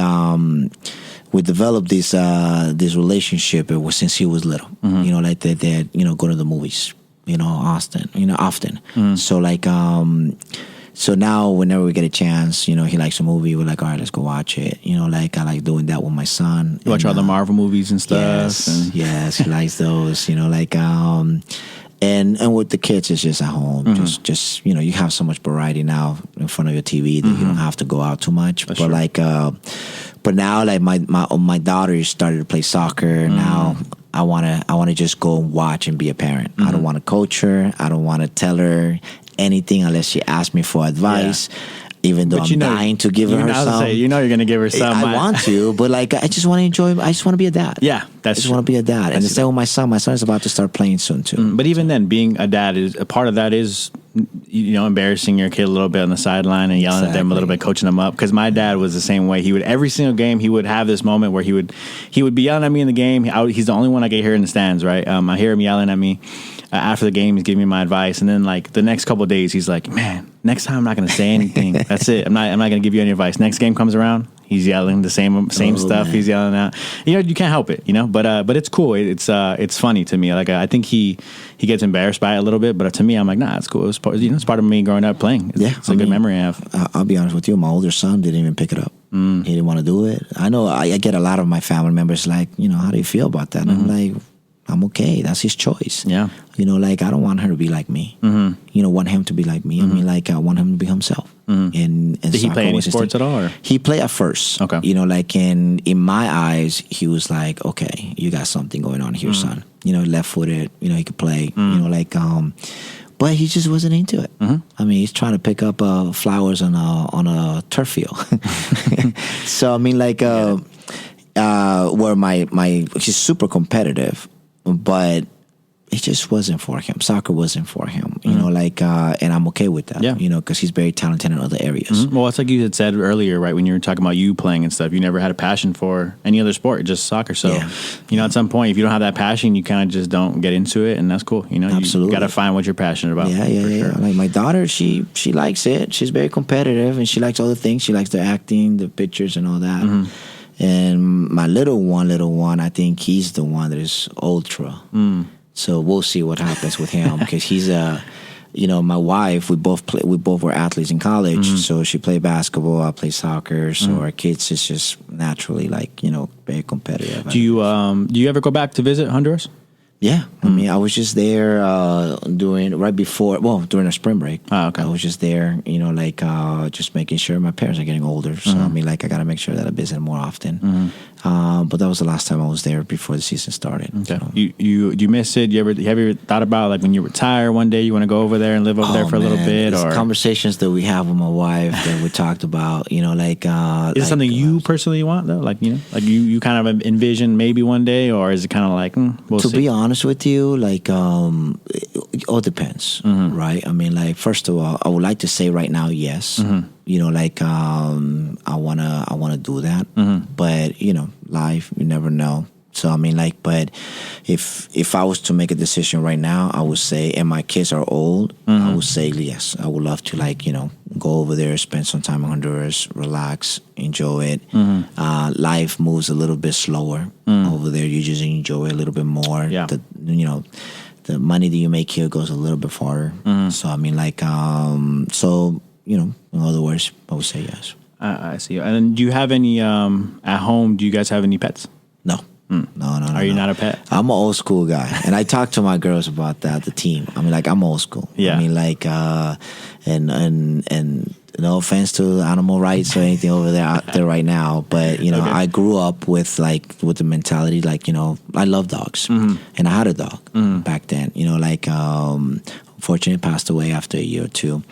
we developed this relationship since he was little. They'd go to the movies, often. So so now whenever we get a chance, he likes a movie, we're like, all right, let's go watch it. I like doing that with my son. You watch all the Marvel movies and stuff? Yes, he likes those, and with the kids, it's just at home. Just you have so much variety now in front of your TV that you don't have to go out too much. That's but true. But now my daughter started to play soccer. Now I wanna just go and watch and be a parent. I don't want to coach her. I don't want to tell her anything unless she asks me for advice. Even though I'm dying to give her some. You're going to give her some. I want to, but I just want to enjoy. I just want to be a dad. Yeah, I just want to be a dad. And the same with my son. My son is about to start playing soon too. But even then, being a dad is a part of that. Is embarrassing your kid a little bit on the sideline and yelling at them a little bit, coaching them up. Because my dad was the same way. He would every single game he would have this moment where he would be yelling at me in the game. He's the only one I could hear in the stands. Right, I hear him yelling at me. After the game, he's giving me my advice, and then the next couple of days, he's like, "Man, next time I'm not going to say anything. That's it. I'm not going to give you any advice." Next game comes around, he's yelling the same stuff. Man. He's yelling out. You can't help it. But it's cool. It's funny to me. I think he gets embarrassed by it a little bit, but to me, I'm like, nah, it's cool. It's part of me growing up playing. It's a good memory I have. I'll be honest with you. My older son didn't even pick it up. He didn't want to do it. I know. I get a lot of my family members how do you feel about that? And I'm like, I'm okay. That's his choice. Yeah. I don't want her to be like me. Want him to be like me. I want him to be himself. And did he play any sports at all? Or? He played at first. Okay. In my eyes, he was like, okay, you got something going on here, son. Left-footed. He could play. But he just wasn't into it. He's trying to pick up flowers on a turf field. So where he's super competitive. But it just wasn't for him. Soccer wasn't for him, and I'm okay with that, because he's very talented in other areas. Well, it's like you had said earlier, right, when you were talking about you playing and stuff, you never had a passion for any other sport, just soccer. So, at some point, if you don't have that passion, you kind of just don't get into it, and that's cool. Absolutely. You got to find what you're passionate about. Yeah. Like my daughter, she likes it. She's very competitive, and she likes all the things. She likes the acting, the pictures, and all that. And my little one, I think he's the one that is ultra. So we'll see what happens with him because he's my wife, we both were athletes in college, so she played basketball, I played soccer, so our kids is just naturally like, very competitive. Do you ever go back to visit Honduras? Yeah, I mean, I was just there during our spring break. Oh, okay. I was just there, just making sure my parents are getting older. So I mean, like, I got to make sure that I visit more often. But that was the last time I was there before the season started. Okay. So. You miss it? Have you ever thought about, like, when you retire one day, you want to go over there and live over there for a little bit? It's or conversations that we have with my wife that we talked about. Is it something you personally want though? Like, you kind of envision maybe one day, or is it kind of like we'll see? To be honest with you, like it all depends, right? I mean, like, first of all, I would like to say right now, yes. I wanna do that, but life, you never know. So I mean, like, but if I was to make a decision right now, I would say, and my kids are old, I would say yes. I would love to, like, go over there, spend some time in Honduras, relax, enjoy it. Life moves a little bit slower over there. You just enjoy it a little bit more. Yeah. The money that you make here goes a little bit farther. So I mean, like, in other words, I would say yes. I see. And then do you have any at home? Do you guys have any pets? No. No. Are you not a pet? I'm an old school guy, and I talk to my girls about that. The team. I mean, like, I'm old school. Yeah. I mean, like, and no offense to animal rights or anything out there right now, but okay. I grew up with the mentality, like, I love dogs, and I had a dog back then. Unfortunately, passed away after a year or two.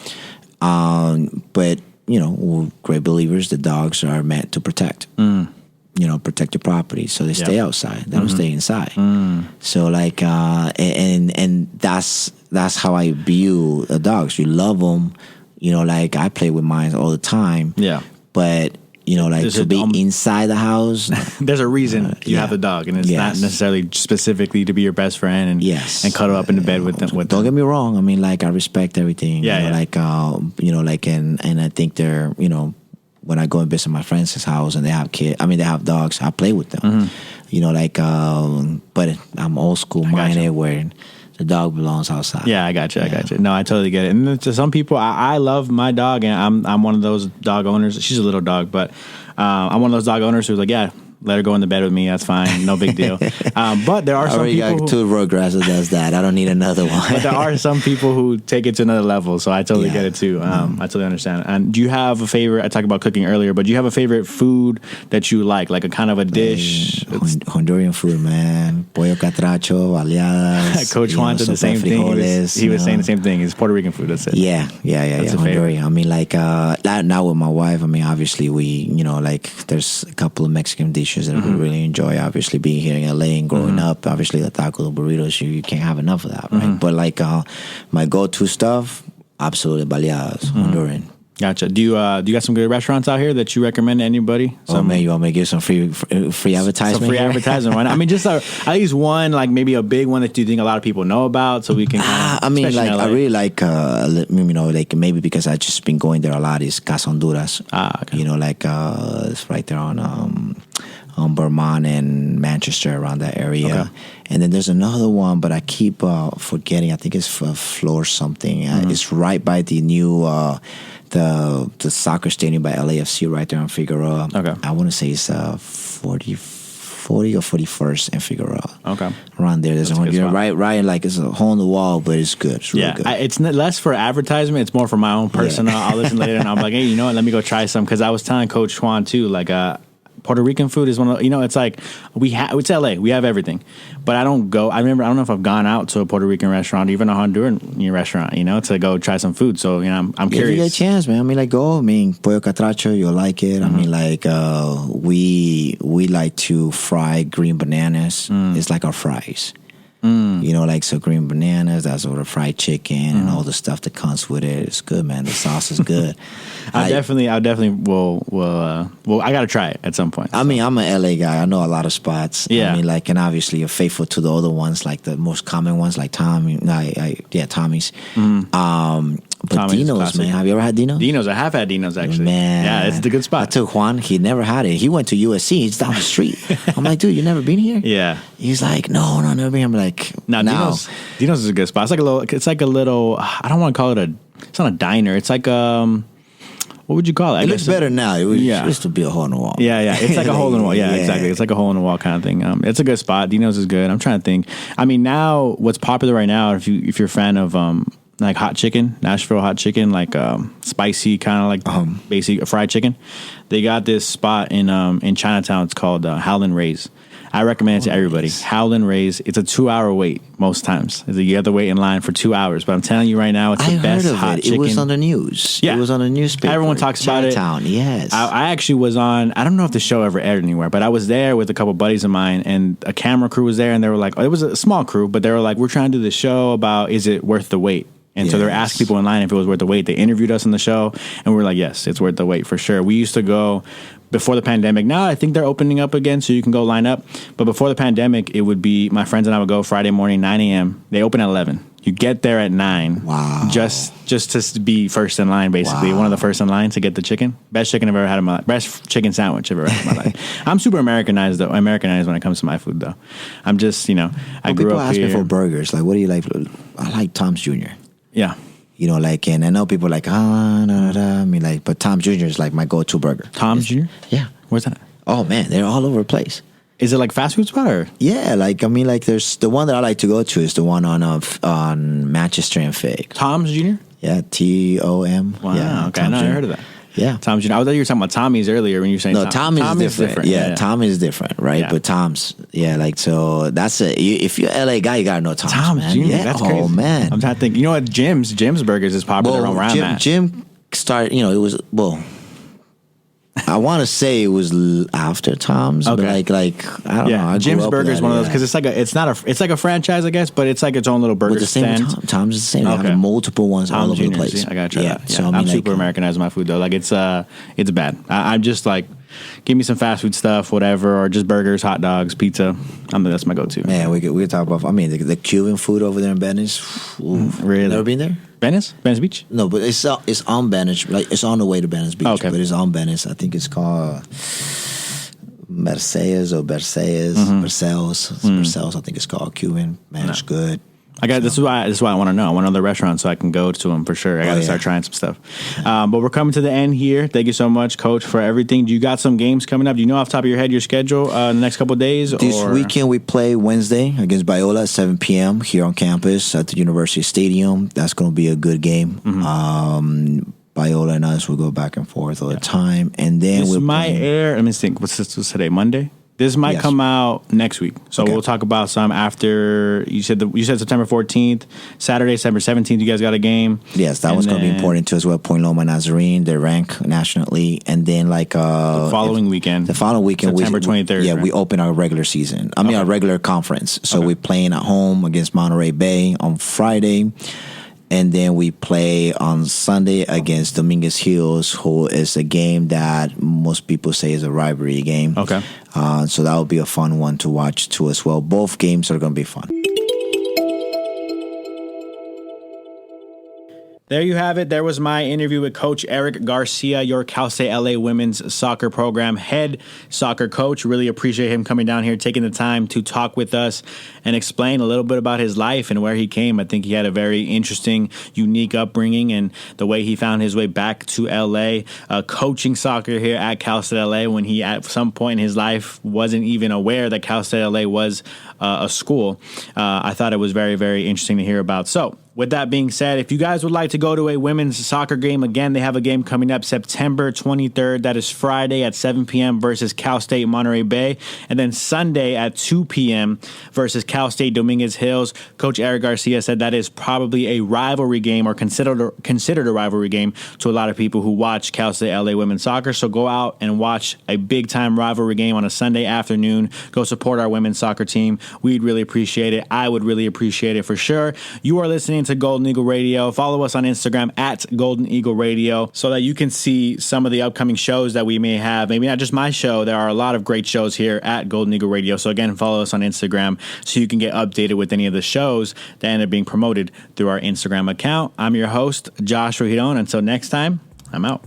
But we're great believers. The dogs are meant to protect. Protect your property, so they stay outside. They don't stay inside. So, like, and that's how I view the dogs. You love them, like, I play with mine all the time. Yeah, but like, to be inside the house. There's a reason you have the dog, and it's not necessarily specifically to be your best friend and cuddle up in the bed with them. Don't get me wrong. I mean, like, I respect everything. Like, and I think they're, when I go and visit my friends' house and they have they have dogs, I play with them. But I'm old school minded where the dog belongs outside. Yeah, I got you. No, I totally get it. And to some people, I love my dog, and I'm one of those dog owners. She's a little dog, but I'm one of those dog owners who's like, yeah, let her go in the bed with me. That's fine. No big deal. But there are some people I already got two Rugrats that does that. I don't need another one. But there are some people who take it to another level. So I totally get it too. I totally understand. And do you have a favorite? I talked about cooking earlier, but do you have a favorite food that you like a kind of a dish? Honduran food, man. Pollo catracho, baleadas. Coach Juan did the same thing. He was saying the same thing. It's Puerto Rican food. That's it. Yeah. Honduran. I mean, like, now with my wife, I mean, obviously we, like, there's a couple of Mexican dishes that we really enjoy. Obviously, being here in LA and growing up, obviously the tacos, the burritos, you can't have enough of that, right? But like, my go-to stuff, absolutely baleadas, Honduran. Gotcha. Do you got some good restaurants out here that you recommend to anybody? Man, you want me to give some free advertisement? Some free advertisement. Why not? I mean, just at least one, like maybe a big one that you think a lot of people know about, so we can. I mean, like, I really like, like, maybe because I just been going there a lot, is Casa Honduras. Okay. Like, it's right there on Vermont and Manchester, around that area. Okay. And then there's another one, but I keep forgetting. I think it's for Floor something. It's right by the new the soccer stadium by LAFC, right there on Figueroa. Okay. I want to say it's 40 or 41st and Figueroa. Okay. Around there, there's right, like, it's a hole in the wall, but it's good. It's really good. It's less for advertisement. It's more for my own personal. I'll listen later, and I'm like, hey, you know what? Let me go try some, because I was telling Coach Juan too, like, Puerto Rican food is one of, it's like, it's LA. We have everything. But I don't know if I've gone out to a Puerto Rican restaurant, even a Honduran restaurant, to go try some food. So, I'm curious. If you get a chance, man. I mean, like, go. I mean, pollo catracho, you'll like it. I mean, like, we like to fry green bananas. It's like our fries. Like, so green bananas, that's sort of fried chicken and all the stuff that comes with it. It's good, man. The sauce is good. I definitely will. I got to try it at some point. I mean, I'm an LA guy. I know a lot of spots. Yeah. I mean, like, and obviously you're faithful to the other ones, like the most common ones, like Tommy's. But Tommy's Dino's, classic. man. Have you ever had Dino's? Dino's, I have had Dino's actually. Man. Yeah, it's a good I spot. took Juan. He never had it. He went to USC. It's down the street. I'm like, dude, you never been here? Yeah. He's like, no, never been here. I'm like, No, now. Dino's is a good spot. It's like a little, I don't want to call it it's not a diner. It's like, what would you call it? It looks better now. It used to be a hole in the wall. Yeah. It's like a hole in the wall. Yeah, Yeah. exactly. It's like a hole in the wall kind of thing. It's a good spot. Dino's is good. I'm trying to think. I mean, now what's popular right now, if you're a fan of like hot chicken, Nashville hot chicken, like spicy kind of like basic fried chicken, they got this spot in Chinatown. It's called Howlin' Ray's. I recommend it to everybody. Howlin' Ray's. It's a 2-hour wait most times. You have to wait in line for 2 hours. But I'm telling you right now, it's the best hot chicken. It was on the news. Yeah. It was on the newspaper. Everyone talks about it. Chinatown, yes. I actually was on, I don't know if the show ever aired anywhere, but I was there with a couple buddies of mine, and a camera crew was there, and they were like, it was a small crew, but they were like, we're trying to do this show about, is it worth the wait? And so they're asking people in line if it was worth the wait. They interviewed us on the show, and we were like, yes, it's worth the wait for sure. We used to go before the pandemic. Now I think they're opening up again, so you can go line up. But before the pandemic, it would be, my friends and I would go Friday morning, 9 a.m. They open at 11. You get there at 9. Wow. Just to be first in line, basically. Wow. One of the first in line to get the chicken. Best chicken I've ever had in my life. Best chicken sandwich I've ever had in my life. I'm super Americanized, though. Americanized when it comes to my food, though. I'm just, I grew people up ask here. me for burgers. Like, what do you like? I like Tom's Jr. Yeah. And I know people are like, I mean, like, but Tom's Jr. is like my go-to burger. Tom's Jr.? Yeah. Where's that? Oh, man, they're all over the place. Is it like fast food spot or? Yeah, there's the one that I like to go to is the one on Manchester and Fig. Tom's Jr.? Yeah, TOM. Wow. Yeah, Okay, I never heard of that. Yeah. Tom's Jr. I thought you were talking about Tommy's earlier when you were saying No, Tommy's is different. Yeah, Tommy is different, right? Yeah. But Tom's, so that's it. If you're an LA guy, you gotta know Tom's, man. Jr. Yeah. That's crazy. Oh, man. I'm trying to think. You know what? Jim's Burgers is popular around where I'm at. Jim started, it was, I want to say it was after Tom's, but like I don't know. I Jim's grew up Burger with is that, one of those because it's like a franchise, I guess, but it's like its own little burger But the same stand. with Tom's is the same. They Okay. have multiple ones all Tom's over the Jr. place. See, I gotta try that. Yeah. So I'm super Americanized with my food though. Like it's bad. I'm just like, give me some fast food stuff, whatever, or just burgers, hot dogs, pizza. That's my go-to. Man, we could talk about. I mean, the Cuban food over there in Venice. Really? Never been there? Venice Beach. No, but it's on Venice. Like it's on the way to Venice Beach. Okay. But it's on Venice. I think it's called Mercedes or Versailles. Versailles. I think it's called Cuban. Man, it's good. This is why I want to know. I want to know the restaurant so I can go to them for sure. I got to start trying some stuff. But we're coming to the end here. Thank you so much, Coach, for everything. Do you got some games coming up? Do you know off the top of your head your schedule in the next couple of days? This weekend we play Wednesday against Biola at 7 p.m. here on campus at the University Stadium. That's going to be a good game. Mm-hmm. Biola and us will go back and forth all the time. And then this might air. Let me think. What's today? Monday? This might come out next week, so we'll talk about some after. You said September 14th, Saturday, September 17th. You guys got a game. Yes, that one's going to be important too as well. Point Loma Nazarene, they rank nationally, and then the following weekend, September 23rd. Yeah, right? we open our regular season. Our regular conference. So we're playing at home against Monterey Bay on Friday. And then we play on Sunday against Dominguez Hills, who is a game that most people say is a rivalry game. Okay. So that will be a fun one to watch too as well. Both games are going to be fun. There you have it. There was my interview with Coach Erik Garcia, your Cal State LA women's soccer program head soccer coach. Really appreciate him coming down here, taking the time to talk with us and explain a little bit about his life and where he came. I think he had a very interesting, unique upbringing and the way he found his way back to LA, coaching soccer here at Cal State LA when he at some point in his life wasn't even aware that Cal State LA was a school. I thought it was very, very interesting to hear about. So, with that being said, if you guys would like to go to a women's soccer game, again, they have a game coming up September 23rd. That is Friday at 7 p.m. versus Cal State Monterey Bay. And then Sunday at 2 p.m. versus Cal State Dominguez Hills. Coach Erik Garcia said that is probably a rivalry game or considered a rivalry game to a lot of people who watch Cal State LA women's soccer. So go out and watch a big-time rivalry game on a Sunday afternoon. Go support our women's soccer team. We'd really appreciate it. I would really appreciate it for sure. You are listening to Golden Eagle Radio. Follow us on Instagram at Golden Eagle Radio so that you can see some of the upcoming shows that we may have. Maybe not just my show. There are a lot of great shows here at Golden Eagle Radio. So again, follow us on Instagram so you can get updated with any of the shows that end up being promoted through our Instagram account. I'm your host, Joshua Giron. Until next time, I'm out.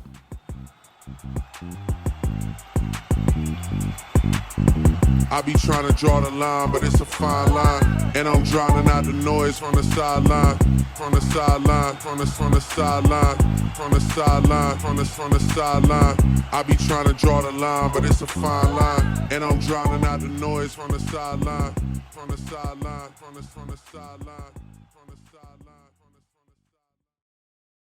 I be trying to draw the line, but it's a fine line. And I'm drowning out the noise from the sideline. From the sideline, from the sideline, from the sideline, from the sideline. I be trying to draw the line, but it's a fine line. And I'm drowning out the noise from the sideline. From the sideline, from the sideline.